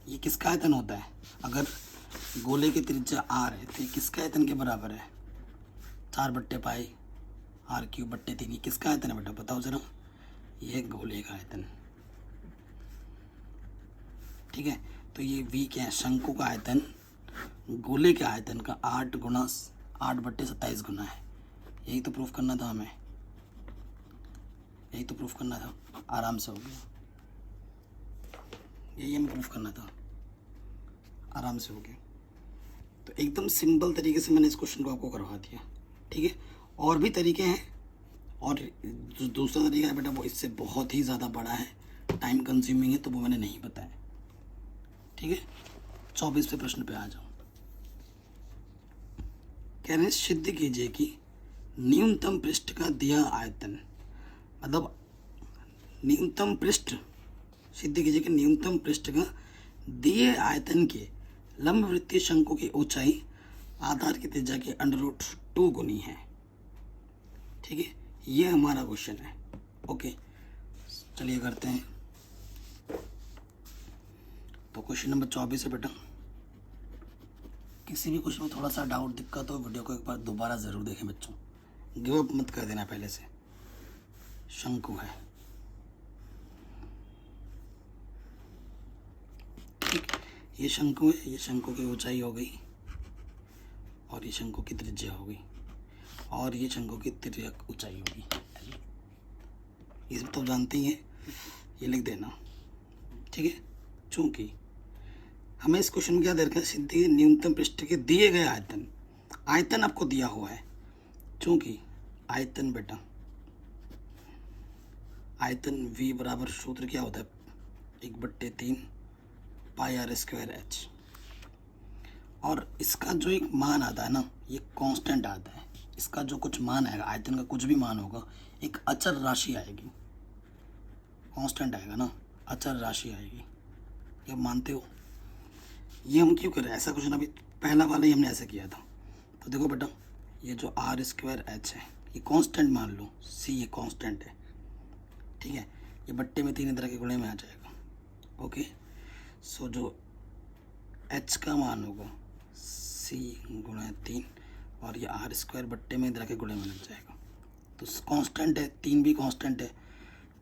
[SPEAKER 1] ये किसका आयतन होता है? अगर गोले की त्रिज्या r है तो ये किसका आयतन के बराबर है? 4/π r³/3। ये किसका आयतन है बेटा, बताओ जरा? ये गोले का आयतन, ठीक है। तो ये v क्या है? शंकु का आयतन गोले के आयतन का 8/27 गुना है। यही तो प्रूफ करना था हमें, यही तो प्रूफ करना था। आराम से हो गया, यही हमें प्रूफ करना था, आराम से हो गया। तो एकदम सिंपल तरीके से मैंने इस क्वेश्चन को आपको करवा दिया, ठीक है। और भी तरीके हैं, और जो दूसरा तरीका है बेटा वो इससे बहुत ही ज़्यादा बड़ा है, टाइम कंज्यूमिंग है, तो वो मैंने नहीं बताया, ठीक है। 24वें प्रश्न पे आ जाओ। कह रहे हैं सिद्ध कीजिए कि न्यूनतम पृष्ठ का दिया आयतन, मतलब न्यूनतम पृष्ठ, सिद्ध कीजिए कि न्यूनतम पृष्ठ का दिए आयतन के लंबवृत्तीय शंकु की ऊंचाई आधार की त्रिज्या के √2 गुनी है, ठीक है। ये हमारा क्वेश्चन है, ओके। चलिए करते हैं। तो क्वेश्चन नंबर 24 है बेटा। किसी भी क्वेश्चन में थोड़ा सा डाउट दिक्कत हो, वीडियो को एक बार दोबारा ज़रूर देखें बच्चों, गिव अप मत कर देना पहले से। शंकु है, ठीक, ये शंकु है, ये शंकु की ऊंचाई हो गई और ये शंकु की त्रिज्या हो गई और ये शंकु की त्रिज्या ऊंचाई होगी, ये सब तो जानते ही हैं, ये लिख देना, ठीक है। चूंकि हमें इस क्वेश्चन में क्या दे रखा है, सिद्धि न्यूनतम पृष्ठ के दिए गए आयतन, आयतन आपको दिया हुआ है। चूंकि आयतन बेटा, आयतन v बराबर सूत्र क्या होता है, 1/3 πr²h, और इसका जो एक मान आता है ना, ये कांस्टेंट आता है। इसका जो कुछ मान आएगा, आयतन का कुछ भी मान होगा, एक अचर राशि आएगी, कांस्टेंट आएगा ना, अचर राशि आएगी। ये मानते हो? ये हम क्यों कर रहे हैं ऐसा क्वेश्चन? अभी पहला वाला ही हमने ऐसा किया था। तो देखो बेटा, ये जो r²h है ये कांस्टेंट मान लो, c ये कांस्टेंट है, ठीक है। ये बट्टे में 3 इधर के गुणे में आ जाएगा, ओके। सो जो h का मान होगा c × 3 और ये r² बट्टे में इधर के गुणे में लग जाएगा। तो कांस्टेंट है, 3 भी कांस्टेंट है,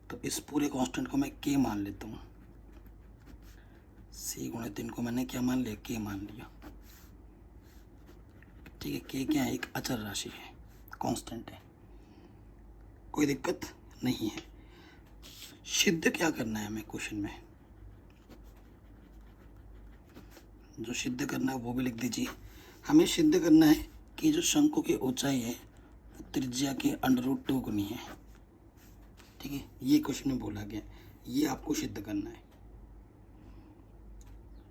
[SPEAKER 1] तो इस पूरे कांस्टेंट को मैं k मान लेता हूँ। c × 3 को मैंने क्या मान लिया, k मान लिया, ठीक है। k क्या है, एक अचर राशि है, कांस्टेंट है, कोई दिक्कत नहीं है। सिद्ध क्या करना है हमें क्वेश्चन में, जो सिद्ध करना है वो भी लिख दीजिए। हमें सिद्ध करना है कि जो शंकु की ऊंचाई है वो त्रिज्या के √2 गुनी है, ठीक है। ये क्वेश्चन में बोला गया, ये आपको सिद्ध करना है,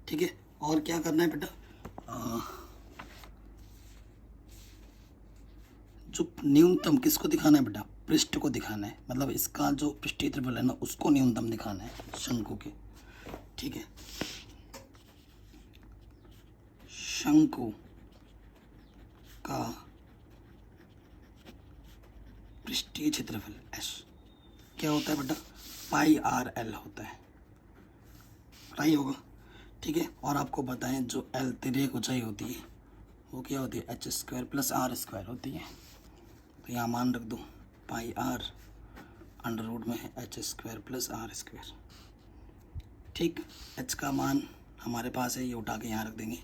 [SPEAKER 1] ठीक है। और क्या करना है बेटा, जो न्यूनतम किसको दिखाना है बेटा, पृष्ठ को दिखाना है, मतलब इसका जो पृष्ठीय क्षेत्रफल है ना उसको न्यूनतम दिखाना है शंकु के, ठीक है। शंकु का पृष्ठीय क्षेत्रफल S क्या होता है बेटा, πr/l होता है, पता होगा, ठीक है। और आपको बताएं जो L तिर्यक ऊंचाई होती है वो क्या होती है, h² + r² होती है। तो यहाँ मान रख दो πr √में है h² + r², ठीक, एच का मान हमारे पास है, ये उठा के यहाँ रख देंगे,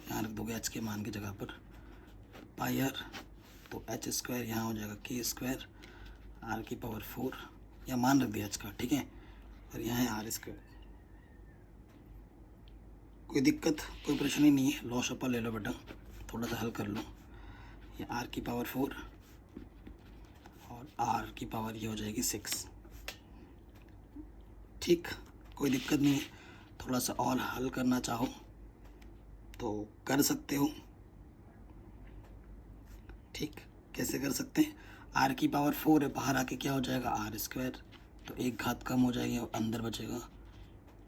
[SPEAKER 1] यहाँ रख दोगे एच के मान की जगह पर पाई आर, तो एच स्क्वायर यहाँ हो जाएगा के स्क्वायर आर की पावर 4, या मान रख दिया एच का, ठीक है, और यहाँ है आर स्क्वायर। कोई दिक्कत कोई परेशानी नहीं है, लॉ शपा ले लो बेटा, थोड़ा सा हल कर लो। ये आर की पावर 4 और आर की पावर ये हो जाएगी 6, ठीक, कोई दिक्कत नहीं है। थोड़ा सा और हल करना चाहो तो कर सकते हो, ठीक, कैसे कर सकते हैं, आर की पावर 4 है, बाहर आके क्या हो जाएगा आर स्क्वायर, तो एक घात कम हो जाएगी और अंदर बचेगा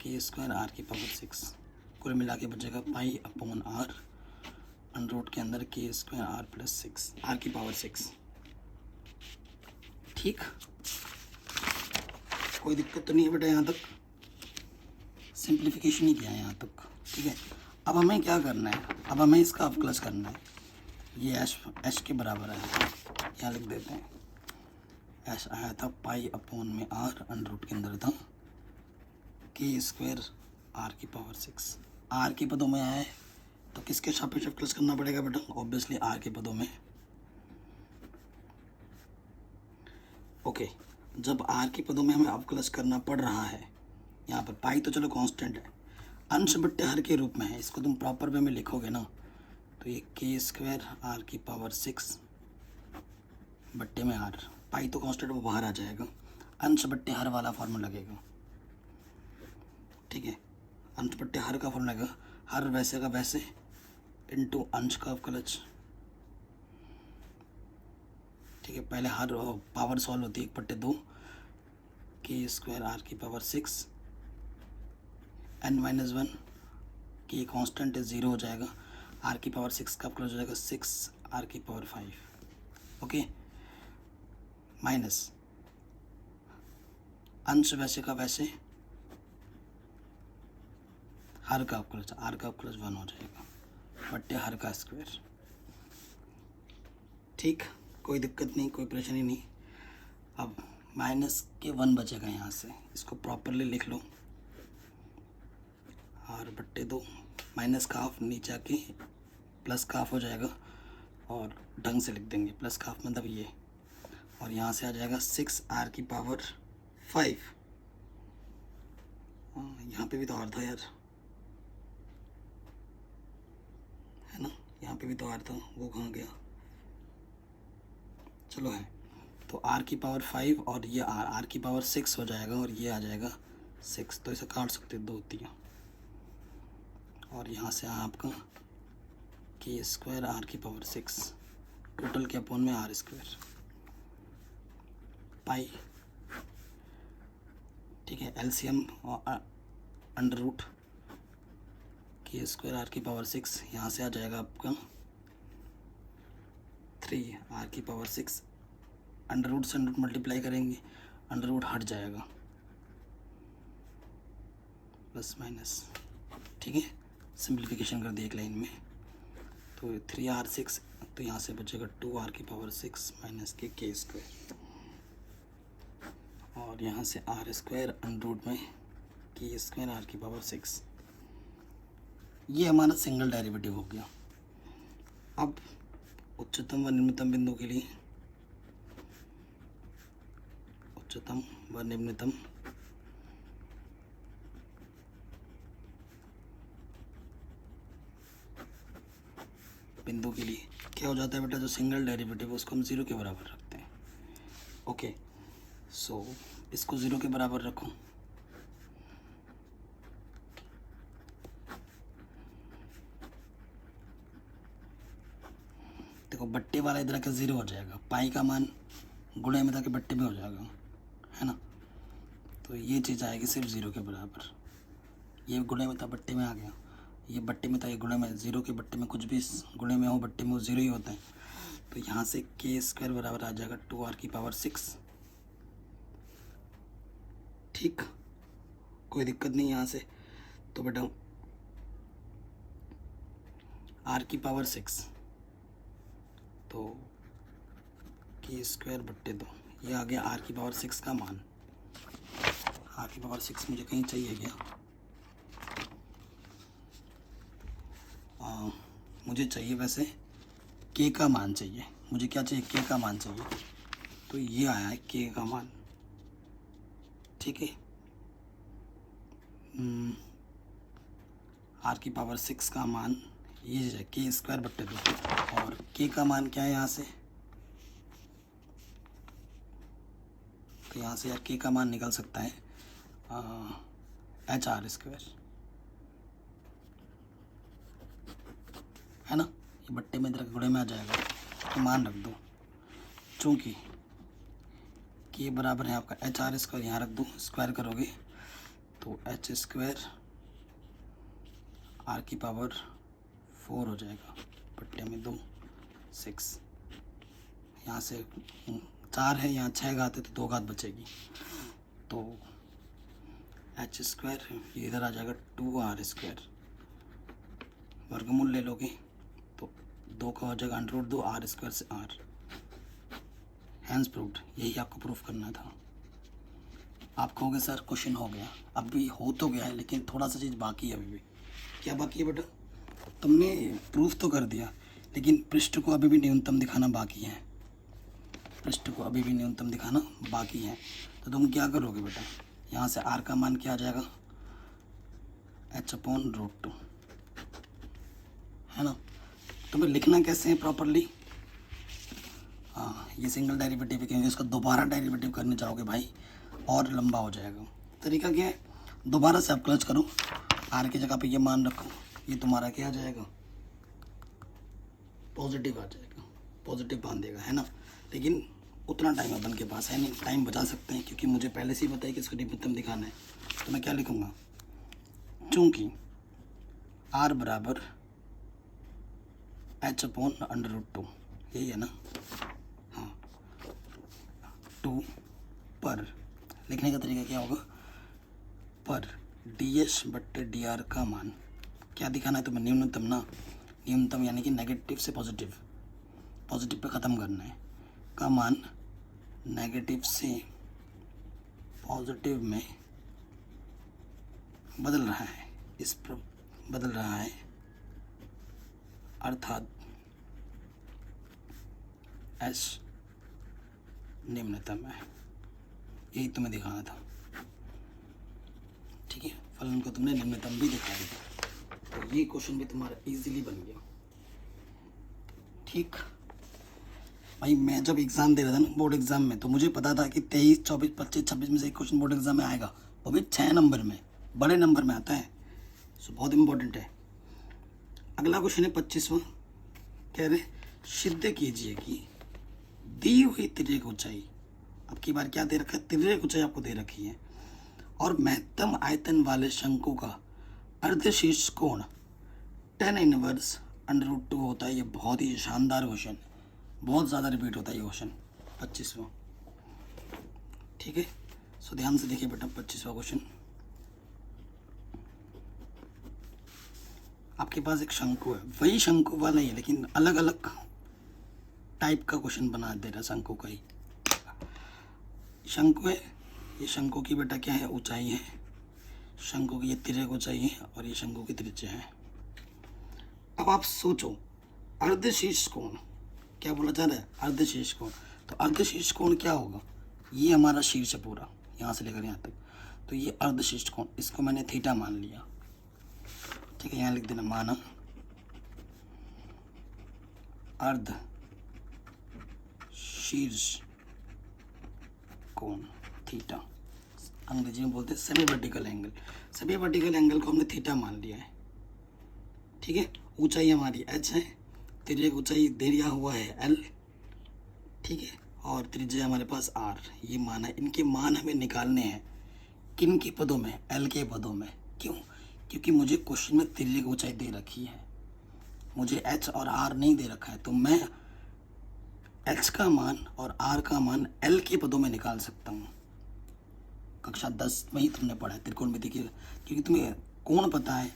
[SPEAKER 1] के स्क्वायर आर की पावर 6, कुल मिला के बचेगा pi upon r under root के अंदर के स्क्वायर आर प्लस 6 आर की पावर 6, ठीक, कोई दिक्कत तो नहीं है बेटा, यहाँ तक सिंप्लीफिकेशन ही किया है यहाँ तक, ठीक है। अब हमें क्या करना है, अब हमें इसका अवकलज करना है, ये एच के बराबर है, यहाँ लिख देते हैं, एच आया था पाई अपॉन में आर अंडर रूट के अंदर था के स्क्वायर आर की पावर 6, आर के पदों में आया है तो किसके सापेक्ष अवकलज करना पड़ेगा बेटा, ऑब्वियसली आर के पदों में। ओके, जब आर के पदों में हमें अवकलज करना पड़ रहा है, यहाँ पर पाई तो चलो कांस्टेंट है, अंश बट्टे हर के रूप में है, इसको तुम प्रॉपर वे में लिखोगे ना, तो ये के स्क्वायर आर की पावर 6 बट्टे में आर, पाई तो कांस्टेंट वो बाहर आ जाएगा, अंश बट्टे हर वाला फॉर्मूला लगेगा, ठीक है, अंश बट्टे हर का फॉर्मूला लगेगा, हर वैसे का वैसे इनटू अंश का अवकलज, ठीक है, पहले हर पावर सॉल्व होती है 1/2 के स्क्वायर आर की पावर 6 n-1 की कांस्टेंट है 0 हो जाएगा, आर की पावर 6 का अवकलज हो जाएगा 6 आर की पावर 5, ओके, माइनस अंश वैसे का वैसे हर का अवकलज, आर का अवकलज 1 हो जाएगा बट्टे हर का स्क्वायर, ठीक, कोई दिक्कत नहीं कोई परेशानी नहीं। अब माइनस के 1 बचेगा यहाँ से, इसको प्रॉपरली लिख लो, आर बट्टे 2 माइनस का हाफ नीचे आके प्लस का हाफ हो जाएगा, और ढंग से लिख देंगे, प्लस का हाफ मतलब ये, और यहाँ से आ जाएगा 6 आर की पावर 5, यहाँ पे भी तो आर था यार, है ना, यहाँ पे भी तो आर था, वो कहाँ गया, चलो है, तो आर की पावर 5 और ये आर की पावर 6 हो जाएगा, और ये आ जाएगा 6, तो इसे काट सकते 2 3, और यहाँ से आपका के स्क्वायर आर की पावर 6 टोटल के अपॉन में आर स्क्वायर पाई, ठीक है, एलसीएम और अंडर रूट के स्क्वायर आर की पावर 6, यहाँ से आ जाएगा आपका 3 आर की पावर 6, अंडर रूट से अंडर रूट मल्टीप्लाई करेंगे, अंडर रूट हट जाएगा, प्लस माइनस, ठीक है, सिंप्लीफिकेशन कर दिया एक लाइन में, तो 3r6, तो यहाँ से बचेगा 2r की पावर 6 माइनस के स्क्वायर, और यहाँ से आर स्क्वायर अंडर रूट में के स्क्वायर आर की पावर 6, ये हमारा सिंगल डेरिवेटिव हो गया। अब उच्चतम व निम्नतम बिंदु के लिए, उच्चतम व निम्नतम बिंदु के लिए क्या हो जाता है बेटा, जो सिंगल डेरिवेटिव है उसको हम 0 के बराबर रखते हैं, ओके, सो इसको 0 के बराबर रखो, देखो बट्टे वाला इधर आके 0 हो जाएगा, पाई का मान गुणे में था कि बट्टे में हो जाएगा, है ना, तो ये चीज़ आएगी सिर्फ 0 के बराबर, ये गुणे में था बट्टे में आ गया, ये बट्टे में था ये गुणे में, 0 के बट्टे में कुछ भी गुणे में हो बट्टे में वो 0 ही होता है, तो यहाँ से के स्क्वायर बराबर आ जाएगा 2r की पावर 6, ठीक, कोई दिक्कत नहीं यहाँ से, तो बेटा r की पावर 6, तो के स्क्वायर बट्टे 2, ये आ गया r की पावर 6 का मान, आर की पावर 6 मुझे कहीं चाहिए क्या? मुझे चाहिए वैसे के का मान चाहिए। मुझे क्या चाहिए? के का मान चाहिए। तो ये आया है के का मान, ठीक है। आर की पावर 6 का मान ये है के स्क्वायर बट्टे 2, और के का मान क्या है यहाँ से? तो यहाँ से यार के का मान निकल सकता है एच आर स्क्वायर, है ना। ये बट्टे में इधर गुणे में आ जाएगा, तो मान रख दो। चूँकि के बराबर है आपका एच आर स्क्वायर, यहाँ रख दो, स्क्वायर करोगे तो एच स्क्वायर आर की पावर 4 हो जाएगा, बट्टे में 2 6। यहाँ से 4 है, यहाँ 6 घात है तो 2 घात बचेगी, तो एच स्क्वायर ये इधर आ जाएगा 2r स्क्वायर, वर्गमूल ले लोगे तो 2 का हो जाएगा √2 r स्क्वायर से r। हैंस प्रूव्ड, यही आपको प्रूफ करना था। आप कहोगे सर क्वेश्चन हो गया, अब भी हो तो गया है लेकिन थोड़ा सा चीज़ बाकी है अभी भी। क्या बाकी है बेटा? तुमने प्रूफ तो कर दिया लेकिन पृष्ठ को अभी भी न्यूनतम दिखाना बाकी है, पृष्ठ को अभी भी न्यूनतम दिखाना बाकी है। तो तुम क्या करोगे बेटा? यहाँ से r का मान क्या आ जाएगा? h/√2, है ना। तुम्हें लिखना कैसे है प्रॉपरली? हाँ, ये सिंगल डेरिवेटिव है क्योंकि इसका दोबारा डेरिवेटिव करने जाओगे भाई और लंबा हो जाएगा। तरीका क्या है? दोबारा से आप क्लच करो, आर की जगह पे ये मान रखो, ये तुम्हारा क्या आ जाएगा? पॉजिटिव आ जाएगा, पॉजिटिव मान देगा, है ना। लेकिन उतना टाइम अपन के पास है नहीं, टाइम बचा सकते हैं क्योंकि मुझे पहले से ही पता है कि इसको न्यूनतम दिखाना है। तो मैं क्या लिखूँगा? चूँकि आर बराबर h/√2, यही है ना। हाँ, 2 पर लिखने का तरीका क्या होगा? पर ds/dr का मान क्या दिखाना है तुम्हें? न्यूनतम ना, न्यूनतम यानी कि नेगेटिव से पॉजिटिव, पॉजिटिव पे ख़त्म करना है। का मान नेगेटिव से पॉजिटिव में बदल रहा है, इस पर बदल रहा है, अर्थात एस निम्नतम है। यही तुम्हें दिखाना था, ठीक है। फलन को तुमने निम्नतम भी दिखा दिया, तो ये क्वेश्चन भी तुम्हारा इजीली बन गया, ठीक भाई। मैं जब एग्ज़ाम दे रहा था ना बोर्ड एग्ज़ाम में, तो मुझे पता था कि 23, 24, 25, 26 में से एक क्वेश्चन बोर्ड एग्ज़ाम में आएगा, वो भी 6 नंबर में, बड़े नंबर में आता है, सो बहुत इंपॉर्टेंट है। अगला क्वेश्चन है 25वां। कह रहे सिद्ध कीजिए कि दी हुई तिर्यक ऊंचाई, अब की बार क्या दे रखा है? तिर्यक ऊंचाई आपको दे रखी है, और महत्तम आयतन वाले शंकु का अर्धशीर्ष कोण tan इनवर्स √2 होता है। ये बहुत ही शानदार क्वेश्चन, बहुत ज़्यादा रिपीट होता है ये क्वेश्चन, 25वां, ठीक है। सो ध्यान से देखिए बेटा, 25वां क्वेश्चन। आपके पास एक शंकु है, वही शंकु वाला ही है लेकिन अलग अलग टाइप का क्वेश्चन बना दे रहा है। शंकु का ही शंकु है, ये शंकु की बेटा क्या है? ऊंचाई है। शंकु की ये तिर्यक ऊंचाई है और ये शंकु की त्रिज्या है। अब आप सोचो, अर्धशीर्ष कोण क्या बोला जा रहा है? अर्धशीर्ष कोण। तो अर्धशीर्ष कोण क्या होगा? ये हमारा शीर्ष पूरा यहाँ से लेकर यहाँ तक, तो ये अर्धशीर्ष कोण, इसको मैंने थीटा मान लिया, ठीक है। यहाँ लिख देना माना अर्ध शीर्ष कोण थीटा, अंग्रेजी में बोलते हैं semi vertical angle. Semi vertical angle को हमने थीटा मान लिया है, ठीक है। ऊंचाई हमारी h है, तिर्यक ऊंचाई दे दिया हुआ है l, ठीक है, और त्रिज्या हमारे पास r, ये मान है। इनके मान हमें निकालने हैं, किन के पदों में? l के पदों में। क्यों? क्योंकि मुझे क्वेश्चन में तिर्यक ऊंचाई दे रखी है, मुझे h और r नहीं दे रखा है, तो मैं h का मान और r का मान l के पदों में निकाल सकता हूँ। कक्षा 10 में ही तुमने पढ़ा है त्रिकोणमिति की, क्योंकि तुम्हें कोण पता है,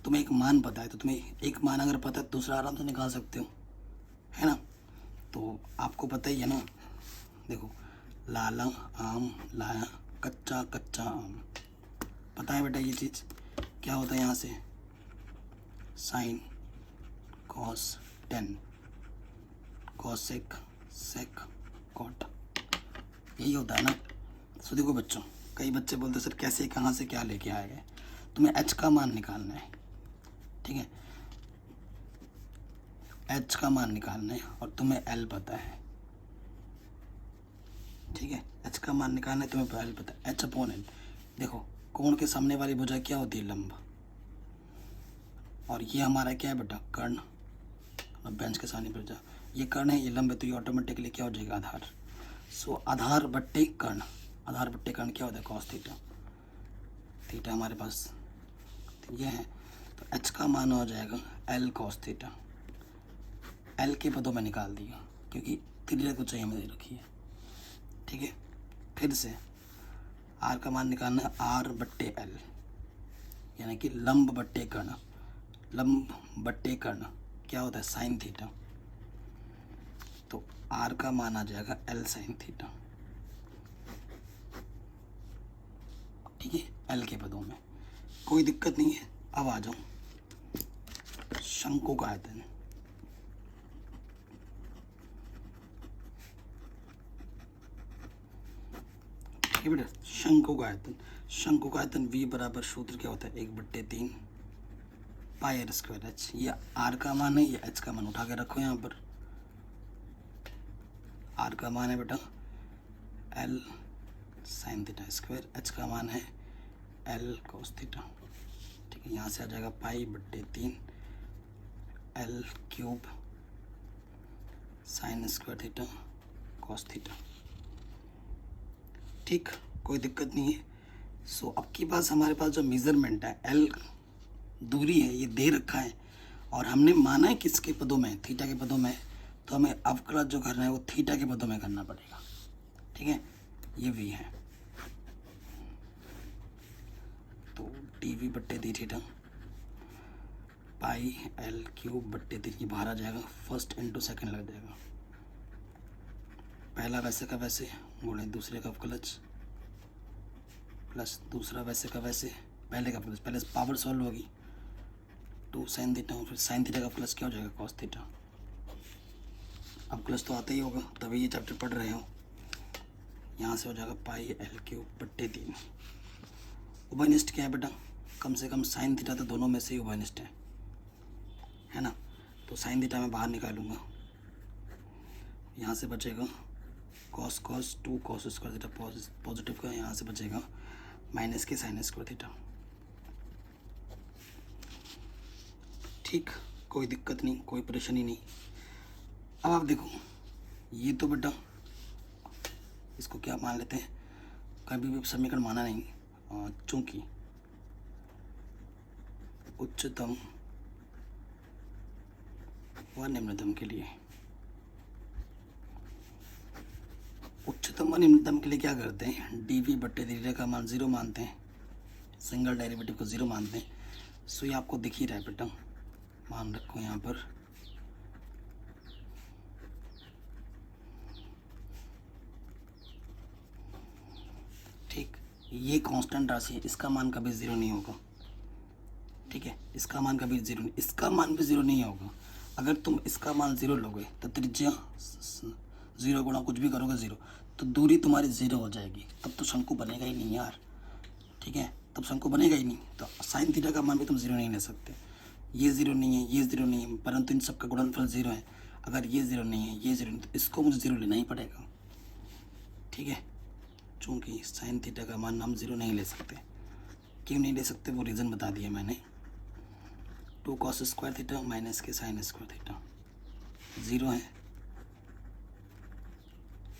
[SPEAKER 1] तुम्हें एक मान पता है, तो तुम्हें एक मान अगर पता है दूसरा आराम से निकाल सकते हो, है ना। तो आपको पता ही है ना, देखो लाला आम लाया कच्चा कच्चा आम। पता है बेटा ये चीज़ क्या होता है यहाँ से, sine cos tan, cosec sec cot, यही होता है ना। सो देखो बच्चों, कई बच्चे बोलते सर कैसे कहाँ से क्या लेके आए गए। तुम्हें एच का मान निकालना है, ठीक है, एच का मान निकालना है और तुम्हें एल पता है, ठीक है, एच का मान निकालना है, तुम्हें एल पता है, एच अपॉन एल। देखो कोण के सामने वाली भुजा क्या होती है, लंब, और ये हमारा क्या है बेटा, कर्ण, और बेंच के सामने भुजा, ये कर्ण है, ये लंब है, तो ये ऑटोमेटिकली क्या हो जाएगा, आधार। सो आधार बट्टे कर्ण, आधार बट्टे कर्ण क्या होता है, कॉस थीटा, थीटा हमारे पास तो ये है, तो एच का मान हो जाएगा एल कॉस थीटा, एल के पदों में निकाल दिया क्योंकि थीटा को चाहिए मुझे रखी है, ठीक है। फिर से आर का मान निकालना है, आर बट्टे एल, यानी कि लंब बट्टे कर्ण, लंब बट्टे कर्ण क्या होता है, साइन थीटा, तो आर का मान आ जाएगा एल साइन थीटा, ठीक है, एल के पदों में, कोई दिक्कत नहीं है। अब आ जाओ शंकु का आयतन, ठीक है बेटा, शंकु का आयतन, शंकु का आयतन V बराबर सूत्र क्या होता है, 1/3 पाई आर स्क्वायर एच। ये आर का मान है, ये एच का मान उठा के रखो यहाँ पर, आर का मान है बेटा L sine theta square, H का मान है एल कोस थीटा, ठीक है, यहाँ से आ जाएगा पाई/3 L cube sin square theta cos theta, ठीक, कोई दिक्कत नहीं है। सो अब की पास हमारे पास जो मेजरमेंट है, एल दूरी है, ये दे रखा है और हमने माना है किसके पदों में, थीटा के पदों में, तो हमें अवकलज जो करना है वो थीटा के पदों में करना पड़ेगा, ठीक है, ये वी है, तो डी वी बट्टे D theta pi L cube बट्टे डी, ये बाहर आ जाएगा, फर्स्ट इंटू सेकेंड लग जाएगा, पहला वैसे का वैसे गुणे दूसरे का अवकलज प्लस दूसरा वैसे का वैसे पहले का प्लस, पहले पावर सॉल्व होगी, 2 साइन थीटा, फिर साइन थीटा का प्लस क्या हो जाएगा, कॉस थीटा। अब प्लस तो आता ही होगा, तभी ये चैप्टर पढ़ रहे हो। यहाँ से हो जाएगा पाई एल क्यूब बट्टे 3, उभयनिष्ठ क्या है बेटा, कम से कम साइन थीटा तो दोनों में से ही उभयनिष्ठ है ना, तो साइन थीटा मैं बाहर निकालूंगा, यहाँ से बचेगा cos cos 2 cos square theta positive का, यहाँ से बचेगा माइनस के साइन स्क्वायर थीटा, ठीक, कोई दिक्कत नहीं, कोई परेशानी नहीं। अब आप देखो, ये तो बेटा इसको क्या मान लेते हैं, कभी भी समीकरण माना नहीं, चूंकि उच्चतम व निम्नतम के लिए, उच्चतम व निम्नतम के लिए क्या करते हैं, डी वी बट्टे थीटा का मान 0 मानते हैं, सिंगल डेरिवेटिव को 0 मानते हैं। सो ये आपको दिख ही रहा है बेटा, मान रखो यहाँ पर, ठीक, ये कांस्टेंट राशि है, इसका मान कभी 0 नहीं होगा, ठीक है, इसका मान कभी 0 नहीं, इसका मान भी 0 नहीं होगा। अगर तुम इसका मान 0 लोगे तो त्रिज्या 0 गुणा कुछ भी करोगे 0, तो दूरी तुम्हारी 0 हो जाएगी, तब तो शंकु बनेगा ही नहीं यार, ठीक है, तब शंकु बनेगा ही नहीं। तो साइन थीटा का मान भी तुम 0 नहीं ले सकते, ये 0 नहीं है, ये 0 नहीं है, परंतु इन सबका गुणनफल 0 है। अगर ये 0 नहीं है, ये 0 नहीं, तो इसको मुझे 0 लेना ही पड़ेगा, ठीक है, चूँकि साइन थीटा का मान हम 0 नहीं ले सकते। क्यों नहीं ले सकते वो रीज़न बता दिया मैंने, 2 कॉस स्क्वायर थीटा माइनस के साइन स्क्वायर थीटा 0 है,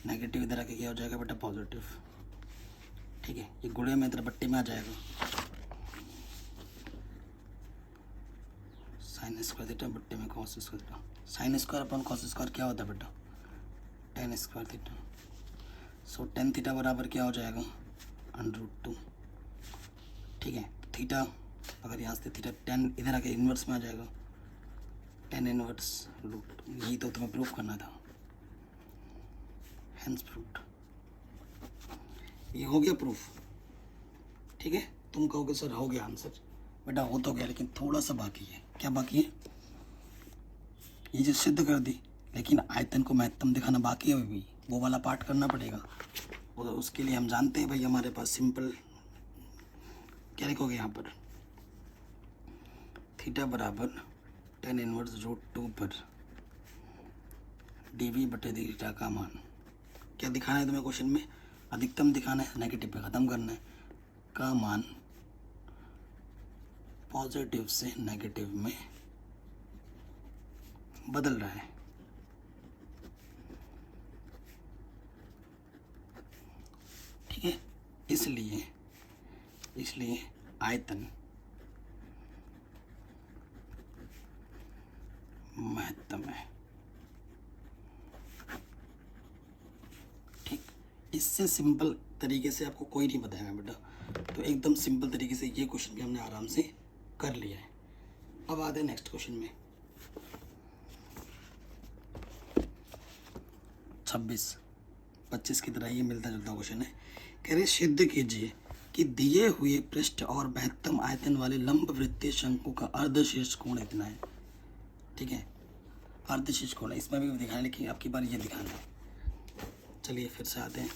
[SPEAKER 1] नेगेटिव इधर आके क्या हो जाएगा बेटा, पॉजिटिव, ठीक है, ये गुणे में इधर बट्टे में आ जाएगा, साइन स्क्वायर थीटा बट्टे में cos square theta, sine square upon cos square क्या होता है बेटा, टेन स्क्वायर थीटा। सो टेन थीटा बराबर क्या हो जाएगा, √2, ठीक है, थीटा अगर यहाँ से थीटा 10 इधर आके इन्वर्स में आ जाएगा, 10 इनवर्स रूट, यही तो तुम्हें प्रूफ करना था, हेंस प्रूफ। ये हो गया प्रूफ, ठीक है। तुम कहोगे सर हो गया आंसर, बेटा हो तो गया, लेकिन थोड़ा सा बाकी है। क्या बाकी है? ये जो सिद्ध कर दी, लेकिन आयतन को महत्तम दिखाना बाकी है अभी भी, वो वाला पार्ट करना पड़ेगा। और उसके लिए हम जानते हैं भाई, हमारे पास सिंपल क्या लिखोगे यहाँ पर, थीटा बराबर tan इनवर्स √2 पर dv बटे थीटा का मान। क्या दिखाना है तुम्हें क्वेश्चन में? अधिकतम दिखाना है, नेगेटिव पे ख़त्म करना है। का मान पॉजिटिव से नेगेटिव में बदल रहा है, ठीक है। इसलिए आयतन महत्तम है, ठीक। इससे सिंपल तरीके से आपको कोई नहीं बताएगा बेटा, तो एकदम सिंपल तरीके से ये क्वेश्चन भी हमने आराम से कर लिया है। अब आते हैं नेक्स्ट क्वेश्चन में। 26 की तरह ये मिलता जुलता क्वेश्चन है। कह रहे सिद्ध कीजिए कि दिए हुए पृष्ठ और महत्तम आयतन वाले लंब वृत्तीय शंकु का अर्धशीर्ष कोण इतना है, ठीक है। अर्धशीर्ष कोण इसमें भी दिखाना है, लेकिन आपकी बार ये दिखाना है। चलिए फिर से आते हैं,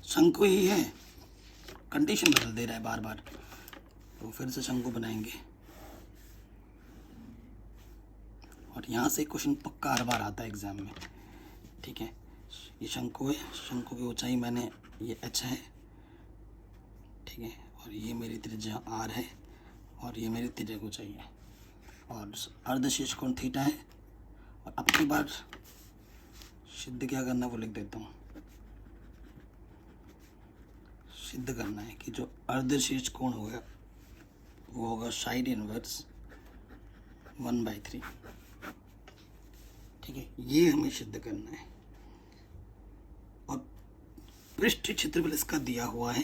[SPEAKER 1] शंकु ही है, कंडीशन बदल दे रहा है बार बार, तो फिर से शंकु बनाएंगे। और यहाँ से क्वेश्चन पक्का हर बार आता है एग्जाम में, ठीक है। ये शंकु है, शंकु की ऊंचाई मैंने ये h है, ठीक है। और ये मेरी त्रिज्या r है, और ये मेरी त्रिज्या की ऊंचाई है, और अर्धशीर्ष कोण थीटा है। और अब की बार सिद्ध क्या करना है वो लिख देता हूँ। सिद्ध करना है कि जो अर्धशीर्ष कोण होगा वो होगा साइड इनवर्स 1/3, ठीक है। ये हमें सिद्ध करना है। और पृष्ठ क्षेत्रफल इसका दिया हुआ है,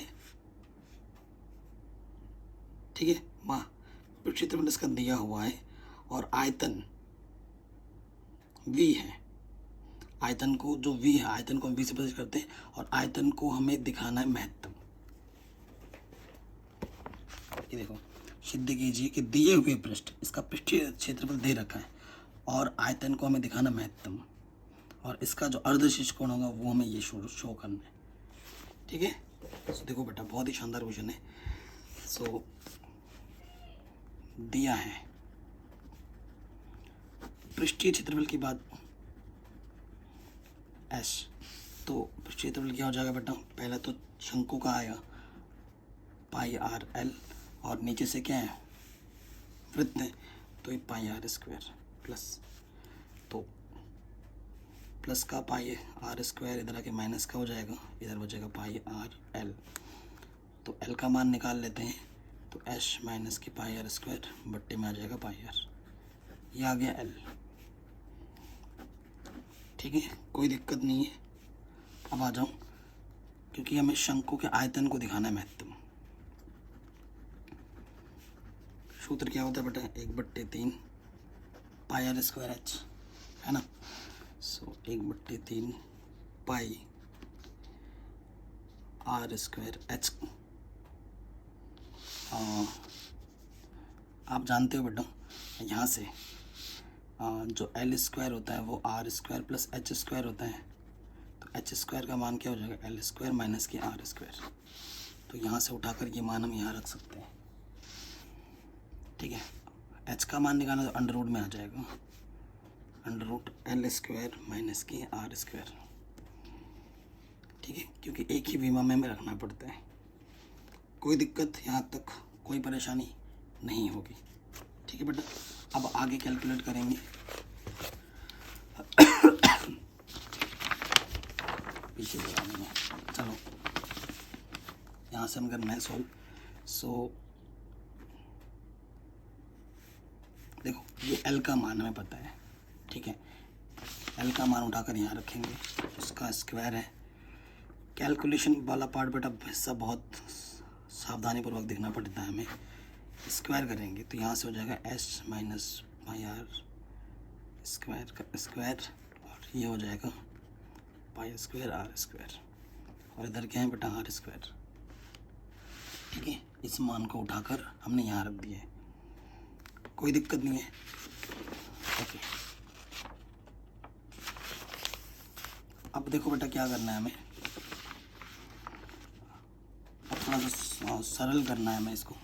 [SPEAKER 1] ठीक है। पृष्ठ क्षेत्रफल इसका दिया हुआ है, और आयतन v है। आयतन को जो v है, आयतन को हम v से प्रदर्शित करते हैं, और आयतन को हमें दिखाना है महत्तम। ये देखो, सिद्ध कीजिए कि दिए हुए पृष्ठ, इसका पृष्ठीय क्षेत्रफल दे रखा है, और आयतन को हमें दिखाना महत्तम, और इसका जो अर्धशीर्ष कोण होगा वो हमें ये शो करना है, ठीक है। तो देखो बेटा, बहुत ही शानदार क्वेश्चन है। सो दिया है पृष्ठीय क्षेत्रफल की बात s, तो पृष्ठीय क्षेत्रफल क्या हो जाएगा बेटा? पहला तो शंकु का आएगा πr/l, और नीचे से क्या है, वृत्त है, तो ये πr² प्लस, तो प्लस का πr², इधर आके माइनस का हो जाएगा, इधर बचेगा πr/l। तो l का मान निकाल लेते हैं, तो s माइनस की πr² बट्टे में आ जाएगा πr, ये आ गया l, ठीक है। कोई दिक्कत नहीं है। अब आ जाऊं, क्योंकि हमें शंकु के आयतन को दिखाना है महत्तम। सूत्र क्या होता है बेटा? 1/3 πr²h, है ना। सो 1/3 πr²h। आप जानते हो बेटा, यहाँ से जो l² होता है वो r² प्लस h² होता है, तो h² का मान क्या हो जाएगा? l² माइनस की r²। तो यहाँ से उठाकर ये मान हम यहाँ रख सकते हैं, ठीक है। h का मान निकालना तो अंडर रूट में आ जाएगा, √l² माइनस की r², ठीक है, क्योंकि एक ही विमा में हमें रखना पड़ता है। कोई दिक्कत, यहाँ तक कोई परेशानी नहीं होगी, ठीक है बेटा। अब आगे कैलकुलेट करेंगे। पीछे में चलो, यहाँ से हम करना है सोल्व। सो देखो, ये L का मान हमें पता है, ठीक है। L का मान उठाकर यहाँ रखेंगे, उसका स्क्वायर है। कैलकुलेशन वाला पार्ट बेटा हिस्सा बहुत सावधानी पूर्वक देखना पड़ता है हमें। स्क्वायर करेंगे तो यहाँ से हो जाएगा s माइनस πr² का स्क्वायर, और ये हो जाएगा π² r²। और इधर क्या है बेटा आर स्क्वायर। ठीक है, इस मान को उठाकर हमने यहाँ रख दिया है, कोई दिक्कत नहीं है। ओके, अब देखो बेटा क्या करना है हमें, अब थोड़ा सा सरल करना है हमें इसको।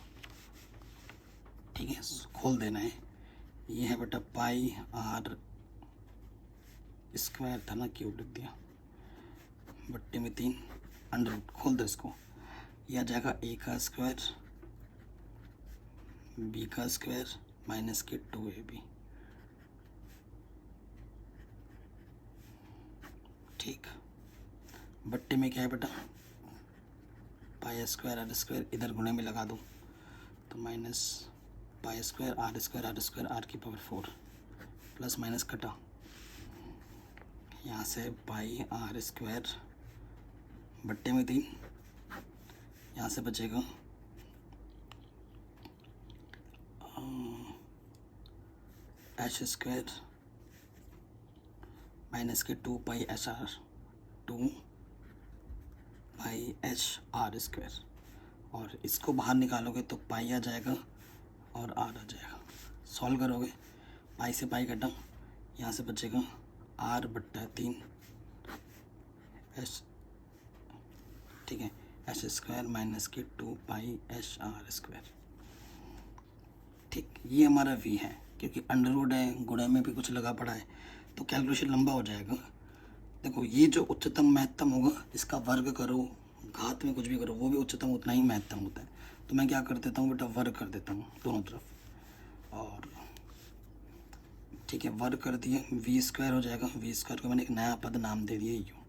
[SPEAKER 1] ठीक है, खोल देना है। ये है बेटा पाई आर स्क्वायर था ना, क्यूब लिख दिया, बट्टे में 3 अंडर रूट, खोल दो इसको। यह आ जाएगा a का स्क्वायर b का स्क्वायर माइनस के 2ab। ठीक, बट्टे में क्या है बेटा पाई स्क्वायर आर स्क्वायर, इधर गुणे में लगा दो तो माइनस पाई स्क्वायर आर की पावर 4 प्लस माइनस कटा, यहाँ से पाई आर स्क्वायर बट्टे में 3, यहाँ से बचेगा एच स्क्वायर माइनस के 2 पाई एच आर, 2 पाई एच आर स्क्वायर, और इसको बाहर निकालोगे तो पाई आ जाएगा और आर आ जाएगा। सॉल्व करोगे, पाई से पाई कटा, यहाँ से बचेगा आर बट्टा 3 एच, ठीक है, एच स्क्वायर माइनस के 2 पाई एच आर स्क्वायर। ठीक, ये हमारा v है, क्योंकि अंडर रूट है, गुणे में भी कुछ लगा पड़ा है तो कैलकुलेशन लंबा हो जाएगा। देखो ये जो उच्चतम महत्तम होगा इसका वर्ग करो, घात में कुछ भी करो, वो भी उच्चतम उतना ही महत्तम होता है। तो मैं क्या कर देता हूँ बेटा, वर्ग कर देता हूँ दोनों तरफ, और ठीक है वर्ग कर दिया, वी स्क्वायर हो जाएगा। वी स्क्वायर को मैंने एक नया पद नाम दे दिया यू,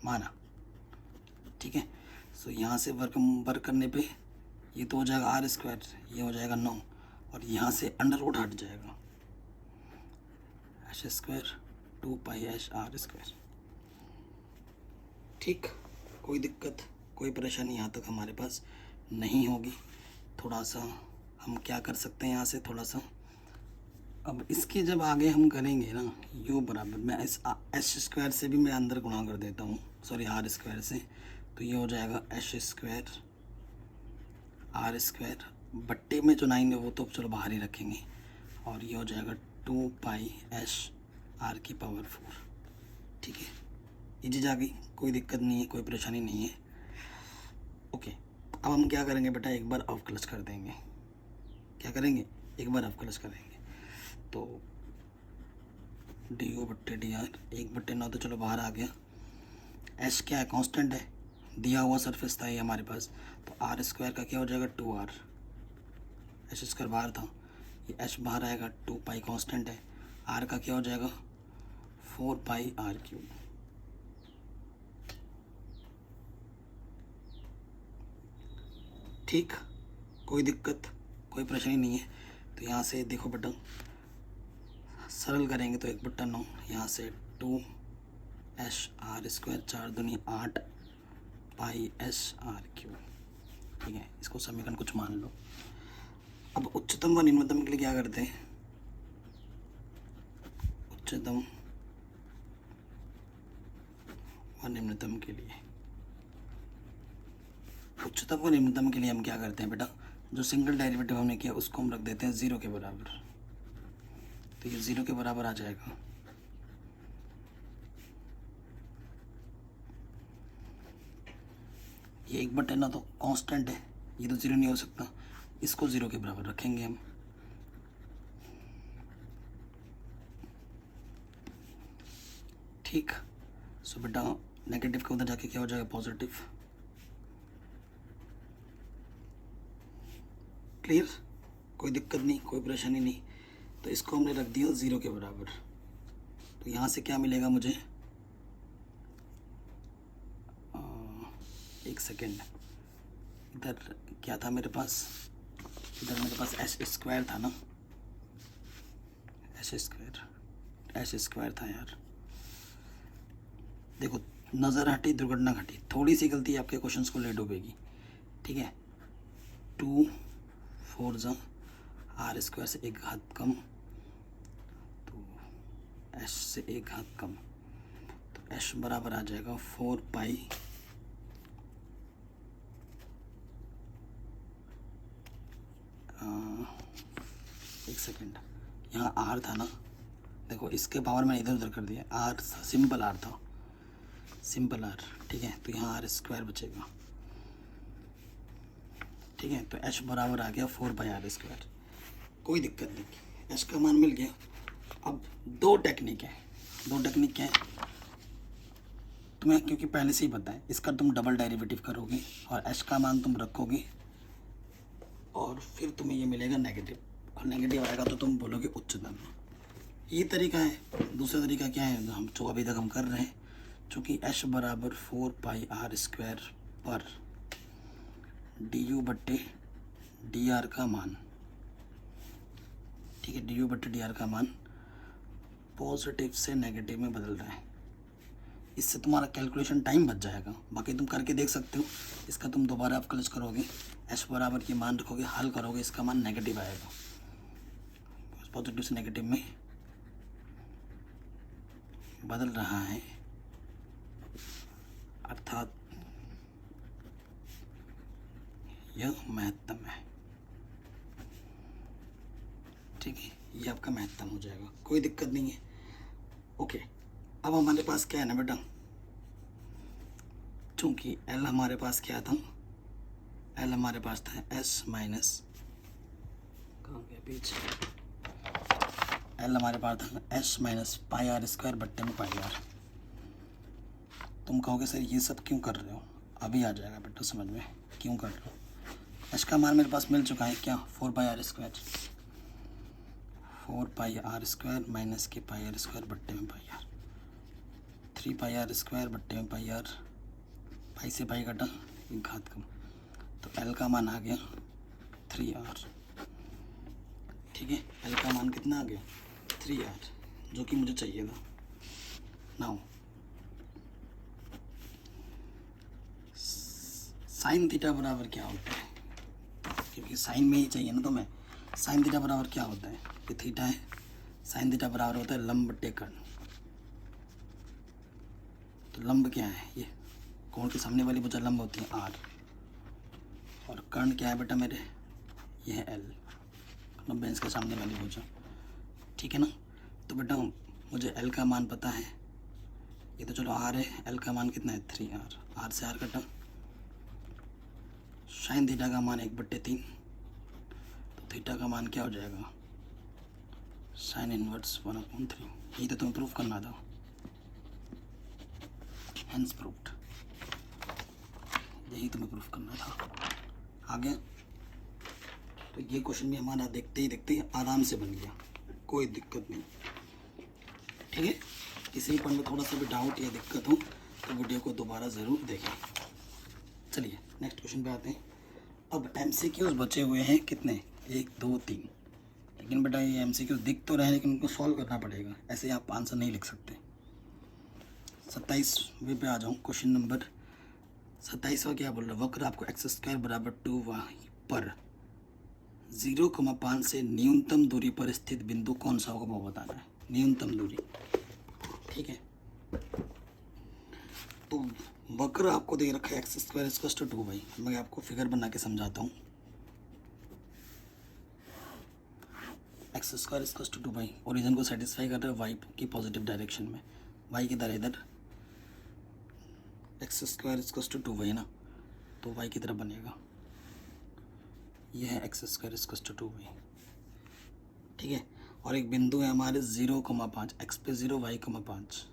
[SPEAKER 1] माना। ठीक है, सो यहाँ से वर्ग करने पे ये तो हो जाएगा आर स्क्वायर, ये हो जाएगा 9, और यहाँ से अंडर रूट हट जाएगा, एच स्क्वायर 2 पाई एच आर स्क्वायर। ठीक, कोई दिक्कत कोई परेशानी यहाँ तक हमारे पास नहीं होगी। थोड़ा सा हम क्या कर सकते हैं यहाँ से, थोड़ा सा अब इसके जब आगे हम करेंगे ना, यू बराबर मैं इस एच स्क्वायर से भी मैं अंदर गुणा कर देता हूँ, सॉरी आर स्क्वायर से, तो ये हो जाएगा एच स्क्वायर आर स्क्वायर, बट्टे में जो 9 है वो तो चलो बाहर ही रखेंगे, और ये हो जाएगा 2 पाई एच आर की पावर 4। ठीक है, ये चीज़ आ गई, कोई दिक्कत नहीं है, कोई परेशानी नहीं है। ओके, अब हम क्या करेंगे बेटा, एक बार अवकलज कर देंगे। क्या करेंगे, एक बार अवकलज करेंगे, तो डी ओ बट्टे डी आर 1/9 तो चलो बाहर आ गया। एच क्या है, कांस्टेंट है, दिया हुआ सरफेस था ये हमारे पास, तो आर स्क्वायर का क्या हो जाएगा 2r, एच स्क्वायर बाहर था, ये एच बाहर आएगा, 2 पाई कांस्टेंट है, आर का क्या हो जाएगा 4 पाई आर क्यूब। ठीक, कोई दिक्कत कोई परेशानी नहीं है। तो यहाँ से देखो बेटा सरल करेंगे तो 1/9, यहाँ से 2 एच आर स्क्वायर 4 दूनी 8 पाई एच आर क्यूब। ठीक है, इसको समीकरण कुछ मान लो। अब उच्चतम व निम्नतम के लिए क्या करते हैं, उच्चतम व निम्नतम के लिए, उच्चतम व निम्नतम के लिए हम क्या करते हैं बेटा, जो सिंगल डेरिवेटिव हमने किया उसको हम रख देते हैं 0 के बराबर, तो ये 0 के बराबर आ जाएगा। ये 1/9 तो कांस्टेंट है, ये तो 0 नहीं हो सकता, इसको 0 के बराबर रखेंगे हम। ठीक, सो बेटा नेगेटिव का उधर जाके क्या हो जाएगा पॉजिटिव। क्लियर, कोई दिक्कत नहीं कोई परेशानी नहीं। तो इसको हमने रख दिया 0 के बराबर, तो यहाँ से क्या मिलेगा मुझे, एक सेकेंड, इधर क्या था मेरे पास, इधर मेरे पास एच स्क्वायर था ना, एच स्क्वायर था यार। देखो नज़र हटी दुर्घटना घटी, थोड़ी सी गलती आपके क्वेश्चंस को ले डूबेगी। ठीक है, 2 4 जा आर स्क्वायर से 1 घात कम, तो एच से 1 घात कम, तो एच बराबर आ जाएगा 4 पाई सेकेंड, यहाँ आर था ना, देखो इसके पावर मैंने इधर उधर कर दिया, आर सिंपल आर था, सिंपल आर, ठीक है। तो यहाँ आर स्क्वायर बचेगा, ठीक है। तो एच बराबर आ गया 4πr², कोई दिक्कत नहीं, एच का मान मिल गया। अब दो टेक्निक है, दो टेक्निक क्या है तुम्हें, क्योंकि पहले से ही पता है, इसका तुम डबल डेरिवेटिव करोगे और एच का मान तुम रखोगे और फिर तुम्हें ये मिलेगा नेगेटिव, और नेगेटिव आएगा तो तुम बोलोगे उच्चतम। ये तरीका है। दूसरा तरीका क्या है, हम जो अभी तक हम कर रहे हैं, चूँकि एच बराबर 4πr² पर du/dr का मान, ठीक है, du/dr का मान पॉजिटिव से नेगेटिव में बदल रहा है। इससे तुम्हारा कैलकुलेशन टाइम बच जाएगा। बाकी तुम करके देख सकते हो, इसका तुम दोबारा अवकलज करोगे, एच बराबर ये मान रखोगे, हल करोगे, इसका मान नेगेटिव आएगा, पॉजिटिव से नेगेटिव में बदल रहा है, अर्थात यह महत्तम है, ठीक है। ये आपका महत्तम हो जाएगा, कोई दिक्कत नहीं है। ओके, अब हमारे पास क्या है ना बेटा, चूंकि एल हमारे पास क्या था, एल हमारे पास था एस माइनस, कहाँ गया पीछे, एल हमारे पास था एस माइनस πr² बट्टे में πr। तुम कहोगे सर ये सब क्यों कर रहे हो, अभी आ जाएगा बेटा समझ में क्यों कर रहे हो। एच का मान मेरे पास मिल चुका है क्या, 4πr² माइनस के πr² बट्टे में πr, 3πr² बट्टे में πr, पाई से पाई कटा, घात कम, तो एल का मान आ गया 3r, ठीक है। एल का मान कितना आ गया 3r, जो कि मुझे चाहिए था। नाउ साइन थीटा बराबर क्या होता है, क्योंकि साइन में ही चाहिए ना, तो मैं साइन थीटा बराबर क्या होता है, ये थीटा है, साइन थीटा बराबर होता है लंब बट्टे कर्ण। तो लंब क्या है, ये कोण के सामने वाली भुजा लंब होती है r, और कर्ण क्या है बेटा मेरे, ये है l, लंब इसके सामने वाली भुजा, ठीक है ना। तो बेटा मुझे l का मान पता है, ये तो चलो r है, l का मान कितना है 3r, r से r कटा, साइन थीटा का मान 1/3, तो थीटा का मान क्या हो जाएगा, साइन इनवर्स 1/3। यही तो तुम्हें प्रूफ करना था, हेंस प्रूफ्ड, यही तुम्हें प्रूफ करना था। आगे तो ये क्वेश्चन भी हमारा देखते ही आराम से बन गया, कोई दिक्कत नहीं, ठीक है। किसी भी पॉइंट में थोड़ा सा भी डाउट या दिक्कत हो तो वीडियो को दोबारा ज़रूर देखें। चलिए नेक्स्ट क्वेश्चन पे आते हैं। अब MCQs बचे हुए हैं कितने, 1 2 3, लेकिन बेटा ये MCQs दिख तो रहे हैं, लेकिन उनको सॉल्व करना पड़ेगा, ऐसे आप आंसर नहीं लिख सकते। 27वें पे आ जाऊँ, क्वेश्चन नंबर 27वां क्या बोल रहा है, वक्र आपको x² बराबर 2y पर 0,5 से न्यूनतम दूरी पर स्थित बिंदु कौन सा होगा वो बताना है, न्यूनतम दूरी, ठीक है। तो वक्र आपको दे रखा है x² 2y, मैं आपको फिगर बना के समझाता हूँ। x² 2y ओरिजिन को सेटिस्फाई कर रहा है y की पॉजिटिव डायरेक्शन में, y की तरह इधर x² 2y है ना, तो y की तरफ बनेगा, यह है x² 2y, ठीक है। और एक बिंदु है हमारे 0,5, x पे 0 y,5,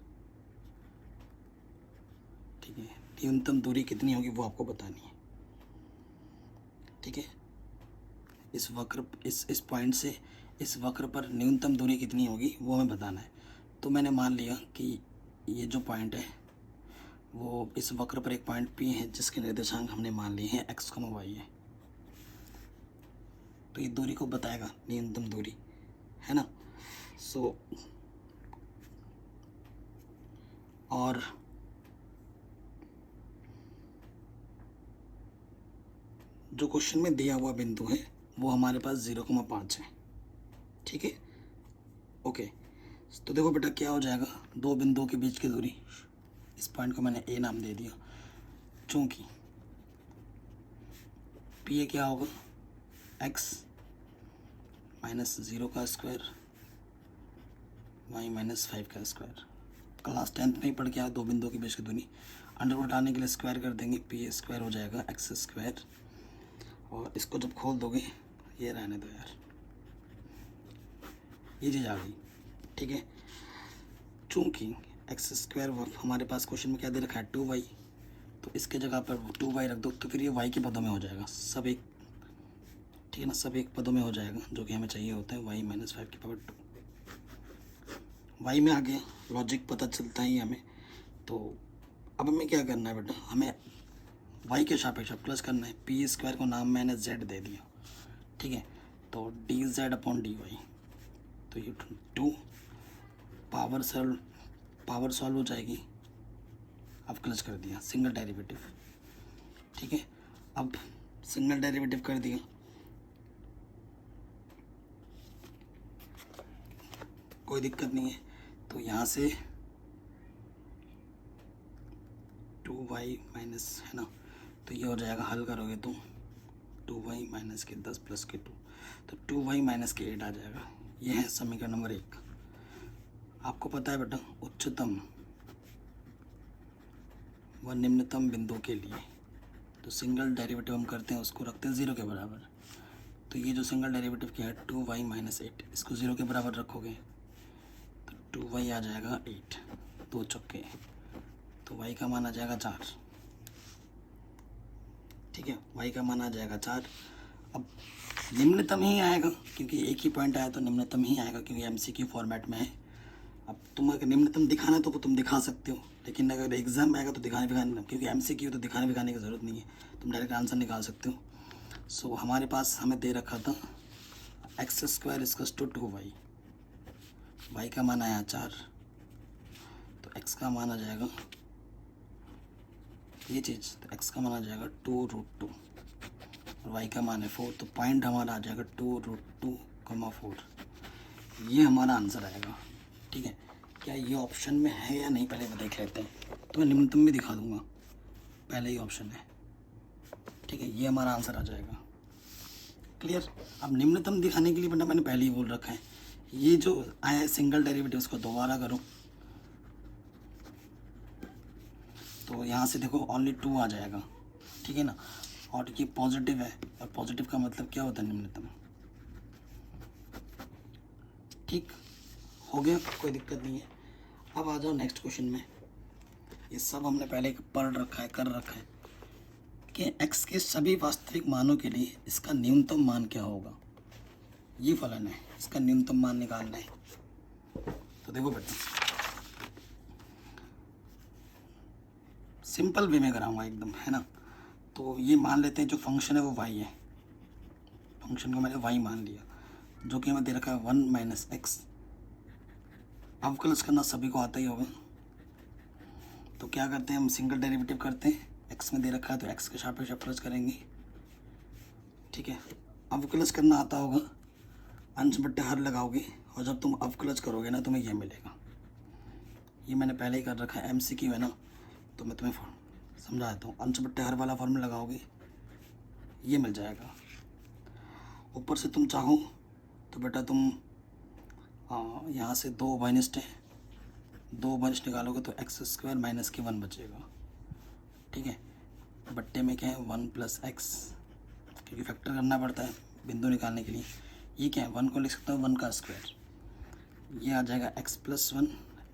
[SPEAKER 1] ठीक है। न्यूनतम दूरी कितनी होगी वो आपको बतानी है, ठीक है। इस वक्र इस पॉइंट से इस वक्र पर न्यूनतम दूरी कितनी होगी वो हमें बताना है। तो मैंने मान लिया कि ये जो पॉइंट है वो इस वक्र पर एक पॉइंट P है जिसके निर्देशांक हमने मान लिए हैं x, y है, तो ये दूरी को बताएगा, न्यूनतम दूरी है ना। सो और जो क्वेश्चन में दिया हुआ बिंदु है वो हमारे पास 0,5 है, ठीक है। ओके, तो देखो बेटा क्या हो जाएगा, दो बिंदुओं के बीच की दूरी, इस पॉइंट को मैंने ए नाम दे दिया, चूंकि पी ए क्या होगा x -0 का स्क्वायर y -5 का स्क्वायर। क्लास 10th में ही पढ़ के आया, दो बिंदुओं के बीच की दूरी। अंडर रूट आने के लिए स्क्वायर कर देंगे, पी स्क्वायर हो जाएगा x स्क्वायर। और इसको जब खोल दोगे, ये रहने दो यार, ये चीज़ आ गई। ठीक है, चूँकि एक्स स्क्वायर हमारे पास क्वेश्चन में क्या दे रखा है 2y, तो इसके जगह पर 2y रख दो, तो फिर ये y के पदों में हो जाएगा सब एक। ठीक है ना, सब एक पदों में हो जाएगा, जो कि हमें चाहिए होता है y -5 की पावर 2। y में आगे लॉजिक पता चलता ही हमें। तो अब हमें क्या करना है बेटा, हमें y के सापेक्ष प्लस करना है। पी स्क्वायर को नाम मैंने z दे दिया। ठीक है, तो dz/dy, तो ये 2 पावर सॉल्व हो जाएगी। अब क्लच कर दिया, सिंगल डेरिवेटिव। ठीक है, अब सिंगल डेरिवेटिव कर दिया, कोई दिक्कत नहीं है। तो यहाँ से 2y माइनस है ना, तो ये हो जाएगा, हल करोगे तो 2y माइनस के 10 प्लस के 2, तो 2y माइनस के 8 आ जाएगा। ये है समीकरण नंबर 1। आपको पता है बेटा, उच्चतम व निम्नतम बिंदु के लिए तो सिंगल डेरिवेटिव हम करते हैं, उसको रखते हैं 0 के बराबर। तो ये जो सिंगल डेरिवेटिव क्या है 2y माइनस 8, इसको 0 के बराबर रखोगे तो 2y आ जाएगा 8, 2 चौके, तो y का मान आ जाएगा 4। ठीक है, y का मान आ जाएगा 4। अब निम्नतम ही आएगा, क्योंकि एक ही पॉइंट आया तो निम्नतम ही आएगा, क्योंकि MCQ फॉर्मेट में है। अब तुम अगर निम्नतम दिखाना तो तुम दिखा सकते हो, लेकिन अगर एग्जाम में आएगा तो दिखाने, क्योंकि MCQ तो दिखाने की ज़रूरत नहीं है, तुम डायरेक्ट आंसर निकाल सकते हो। सो हमारे पास हमें दे रखा था x square equals to 2y, y का मान आया 4, तो x का मान आ जाएगा ये चीज़, तो x का मान आ जाएगा 2√2 और y का मान है 4, तो पॉइंट हमारा आ जाएगा 2√2, 4। ये हमारा आंसर आएगा। ठीक है, क्या ये ऑप्शन में है या नहीं पहले देख लेते हैं, तो मैं निम्नतम भी दिखा दूंगा, पहले ही ऑप्शन है। ठीक है, ये हमारा आंसर आ जाएगा। क्लियर। अब निम्नतम दिखाने के लिए बेटा मैंने पहले ही बोल रखा है, ये जो आया है सिंगल डेरिवेटिव उसको दोबारा करो, तो यहाँ से देखो ओनली 2 आ जाएगा। ठीक है ना, और ये पॉजिटिव है, और पॉजिटिव का मतलब क्या होता है निम्नतम। ठीक हो गया, कोई दिक्कत नहीं है। अब आ जाओ नेक्स्ट क्वेश्चन में। ये सब हमने पहले पढ़ रखा है, कर रखा है कि x के सभी वास्तविक मानों के लिए इसका न्यूनतम मान क्या होगा। ये फलन है, इसका न्यूनतम मान निकालना है। तो देखो बेटा, सिंपल वे में कराऊंगा एकदम, है ना। तो ये मान लेते हैं जो फंक्शन है वो y है, फंक्शन को मैंने y मान लिया, जो कि हमें दे रखा है 1 - x। अवकलज करना सभी को आता ही होगा, तो क्या करते हैं हम, सिंगल डेरिवेटिव करते हैं। x में दे रखा है तो x के सापेक्ष अवकलज करेंगे। ठीक है, अवकलज करना आता होगा, अंश बट्टे हर लगाओगे, और जब तुम अवकलज करोगे ना तुम्हें ये मिलेगा। ये मैंने पहले ही कर रखा है, MCQ है ना, तो मैं तुम्हें समझा देता हूँ। अंश बट्टे हर वाला फॉर्मूला लगाओगे, ये मिल जाएगा। ऊपर से तुम चाहो तो बेटा तुम यहाँ से 2 माइनस है, 2 माइनस निकालोगे तो x स्क्वायर माइनस के 1 बचेगा। ठीक है, बट्टे में क्या है 1 + x, क्योंकि फैक्टर करना पड़ता है बिंदु निकालने के लिए। ये क्या है, 1 को लिख सकता हूँ 1 का स्क्वायर, ये आ जाएगा x + 1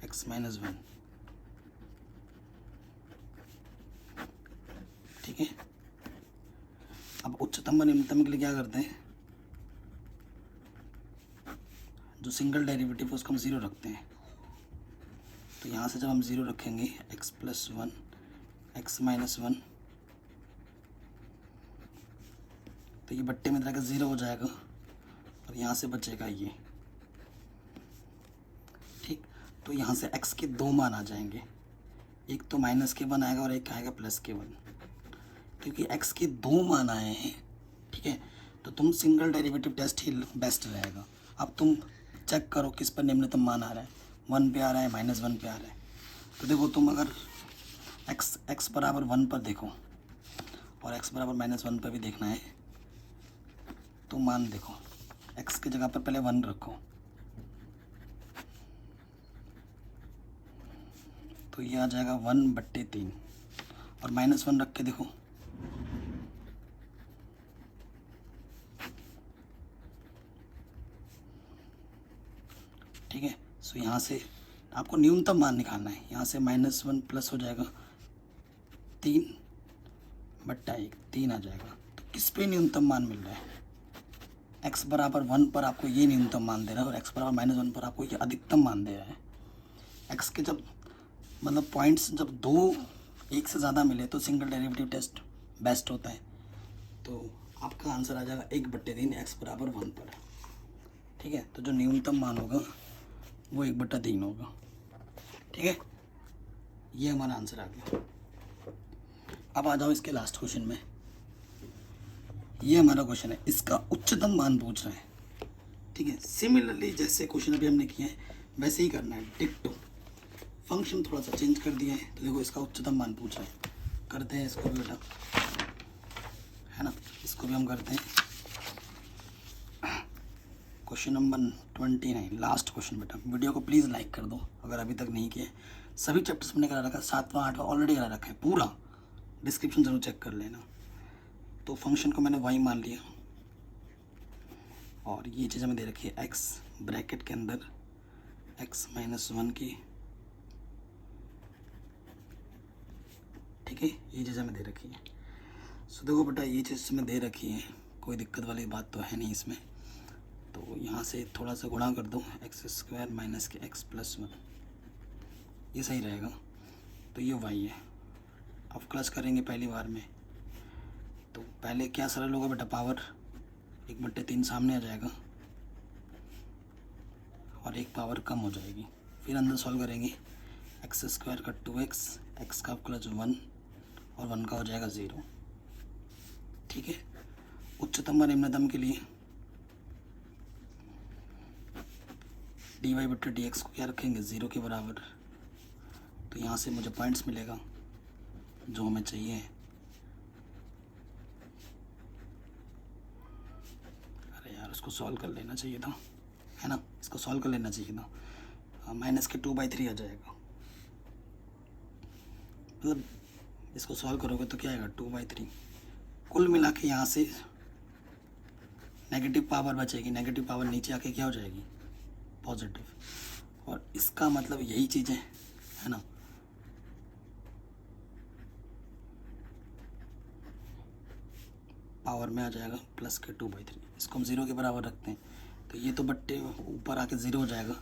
[SPEAKER 1] x - 1। ठीक है, अब उच्चतम व निम्नतम के लिए क्या करते हैं, जो सिंगल डेरिवेटिव है उसको हम 0 रखते हैं। तो यहाँ से जब हम 0 रखेंगे x + 1 x - 1, तो ये बट्टे में तरह 0 हो जाएगा, और यहाँ से बचेगा ये। ठीक, तो यहाँ से x के 2 मान आ जाएंगे, एक तो -1 आएगा और एक आएगा +1, क्योंकि x के 2 मान आए हैं। ठीक है, तो तुम सिंगल डेरिवेटिव टेस्ट ही बेस्ट रहेगा। अब तुम चेक करो किस पर निम्नतम मान आ रहा है, 1 पे आ रहा है, -1 पे आ रहा है। तो देखो तुम अगर x बराबर 1 पर देखो और x बराबर -1 पर भी देखना है, तो मान देखो एक्स की जगह पर पहले 1 रखो, तो ये आ जाएगा 1/3 और -1 रख के देखो, ठीक है। सो यहाँ से आपको न्यूनतम मान निकालना है, यहाँ से -1 प्लस हो जाएगा 3/1, 3 आ जाएगा। तो किस पे न्यूनतम मान मिल रहा है? x बराबर 1 पर आपको ये न्यूनतम मान दे रहा है और x बराबर -1 पर आपको ये अधिकतम मान दे रहा है। x के जब मतलब पॉइंट्स जब दो एक से ज़्यादा मिले तो सिंगल डेरिवेटिव टेस्ट बेस्ट होता है। तो आपका आंसर आ जाएगा 1/3 x बराबर 1 पर, ठीक है। तो जो न्यूनतम मान होगा वो 1/3 होगा, ठीक है। ये हमारा आंसर आ गया। अब आ जाओ इसके लास्ट क्वेश्चन में। ये हमारा क्वेश्चन है, इसका उच्चतम मान पूछ रहा है, ठीक है। सिमिलरली जैसे क्वेश्चन अभी हमने किया है वैसे ही करना है, डिक्टो। फंक्शन थोड़ा सा चेंज कर दिया है, तो देखो इसका उच्चतम मान पूछ रहा है। करते हैं इसको भी बेटा, है ना, इसको भी हम करते हैं। क्वेश्चन नंबर 29, लास्ट क्वेश्चन बेटा। वीडियो को प्लीज़ लाइक कर दो अगर अभी तक नहीं किया। सभी चैप्टर्स मैंने करा रखा है, 7वां 8वां ऑलरेडी करा रखा है पूरा, डिस्क्रिप्शन जरूर चेक कर लेना। तो फंक्शन को मैंने y मान लिया और ये चीज़ हमें दे रखी है x ब्रैकेट के अंदर x -1 की, ठीक है। ये चीज़ हमें दे रखी है। सो देखो बेटा ये चीज़ हमें दे रखी है, कोई दिक्कत वाली बात तो है नहीं इसमें। तो यहाँ से थोड़ा सा गुणा कर दो, x² माइनस के x + 1, ये सही रहेगा। तो ये y है। अब क्लच करेंगे पहली बार में, तो पहले क्या सरल होगा बेटा, पावर 1/3 सामने आ जाएगा और एक पावर कम हो जाएगी। फिर अंदर सॉल्व करेंगे, x² का 2x, x का क्लच 1 और 1 का हो जाएगा 0, ठीक है। उच्चतम व निम्नतम के लिए dy/dx को क्या रखेंगे 0 के बराबर। तो यहाँ से मुझे पॉइंट्स मिलेगा जो हमें चाहिए। अरे यार उसको सॉल्व कर लेना चाहिए था, है ना, इसको सॉल्व कर लेना चाहिए था। -2/3 आ जाएगा, मतलब इसको सॉल्व करोगे तो क्या आएगा 2/3। कुल मिला के यहाँ से नेगेटिव पावर बचेगी, नेगेटिव पावर नीचे आके क्या हो जाएगी पॉजिटिव। और इसका मतलब यही चीज़ है ना। पावर में आ जाएगा प्लस के 2/3, इसको हम 0 के बराबर रखते हैं तो ये तो बट्टे ऊपर आके 0 हो जाएगा।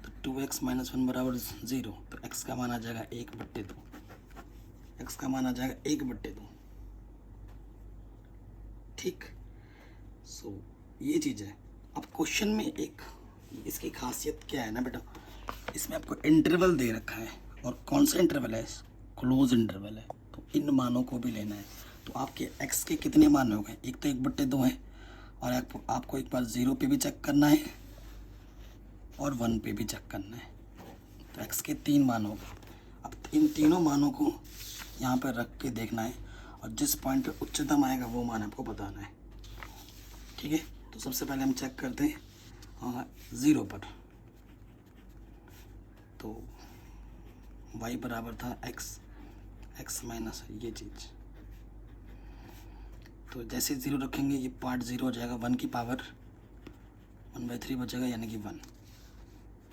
[SPEAKER 1] तो 2x - 1 बराबर 0, तो x का मान आ जाएगा 1/2, x का मान आ जाएगा 1/2, ठीक। सो ये चीज़ है। अब क्वेश्चन में एक इसकी खासियत क्या है ना बेटा, इसमें आपको इंटरवल दे रखा है और कौन सा इंटरवल है, क्लोज इंटरवल है। तो इन मानों को भी लेना है। तो आपके x के कितने मान हो गए, एक तो 1/2 है और आपको एक बार 0 पे भी चेक करना है और 1 पे भी चेक करना है। तो x के 3 मान हो गए। अब इन तीनों मानों को यहाँ पर रख के देखना है और जिस पॉइंट पे उच्चतम आएगा वो मान आपको बताना है, ठीक है। तो सबसे पहले हम चेक करते हैं 0 पर। तो y बराबर था x माइनस ये चीज़। तो जैसे 0 रखेंगे ये पार्ट 0 हो जाएगा, 1 की पावर 1/3 बचेगा यानी कि 1,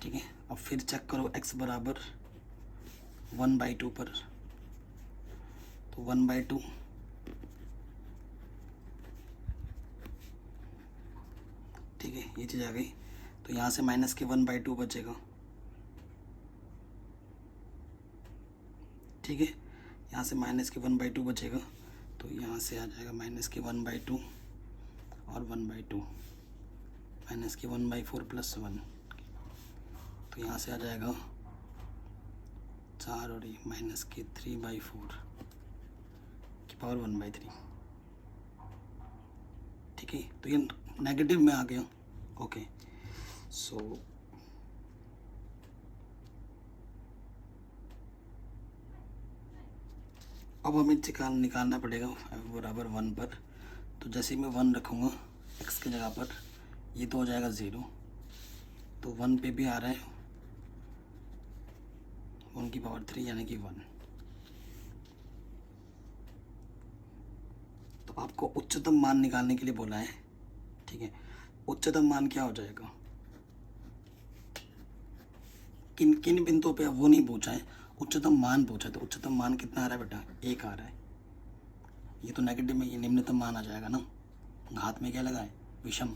[SPEAKER 1] ठीक है। अब फिर चेक करो x बराबर 1/2 पर, तो 1/2 ठीक है, ये चीज़ आ गई। तो यहाँ से माइनस के 1/2 बचेगा, ठीक है। यहाँ से माइनस के 1/2 बचेगा, तो यहाँ से आ जाएगा माइनस के 1/2 और 1/2, माइनस के 1/4 + 1, तो यहाँ से आ जाएगा 4 और माइनस के 3/4 की पावर 1/3, ठीक है। तो ये नेगेटिव में आ गया, ओके। सो अब हमें निकालना पड़ेगा f बराबर 1 पर। तो जैसे ही मैं 1 रखूँगा x की जगह पर, ये तो हो जाएगा 0, तो 1 पे भी आ रहा है 1 की पावर 3 यानी कि 1। तो आपको उच्चतम मान निकालने के लिए बोला है, ठीक है। उच्चतम मान क्या हो जाएगा, किन किन बिंदुओं पे वो नहीं पूछा है, उच्चतम मान पूछा है। तो उच्चतम मान कितना आ रहा है बेटा, 1 आ रहा है। ये तो नेगेटिव में, ये निम्नतम मान आ जाएगा ना, घात में क्या लगा है, विषम,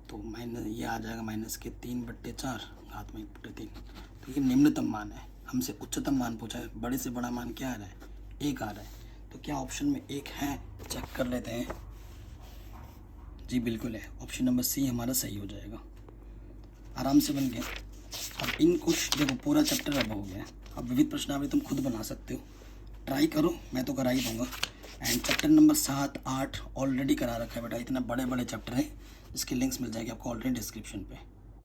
[SPEAKER 1] तो माइनस ये आ जाएगा -3/4 घात में 1/3। तो ये निम्नतम मान है, हमसे उच्चतम मान पूछा है, बड़े से बड़ा मान क्या आ रहा है, 1 आ रहा है। तो क्या ऑप्शन में 1 है, चेक कर लेते हैं। जी बिल्कुल है, ऑप्शन नंबर सी हमारा सही हो जाएगा। आराम से बन गया। अब इन कुछ देखो, पूरा चैप्टर अब हो गया। अब विविध प्रश्नावली तुम खुद बना सकते हो, ट्राई करो, मैं तो करा ही दूंगा। एंड चैप्टर नंबर 7, 8 ऑलरेडी करा रखा है बेटा, इतना बड़े बड़े चैप्टर हैं, इसकी लिंक्स मिल जाएगी आपको ऑलरेडी डिस्क्रिप्शन पे।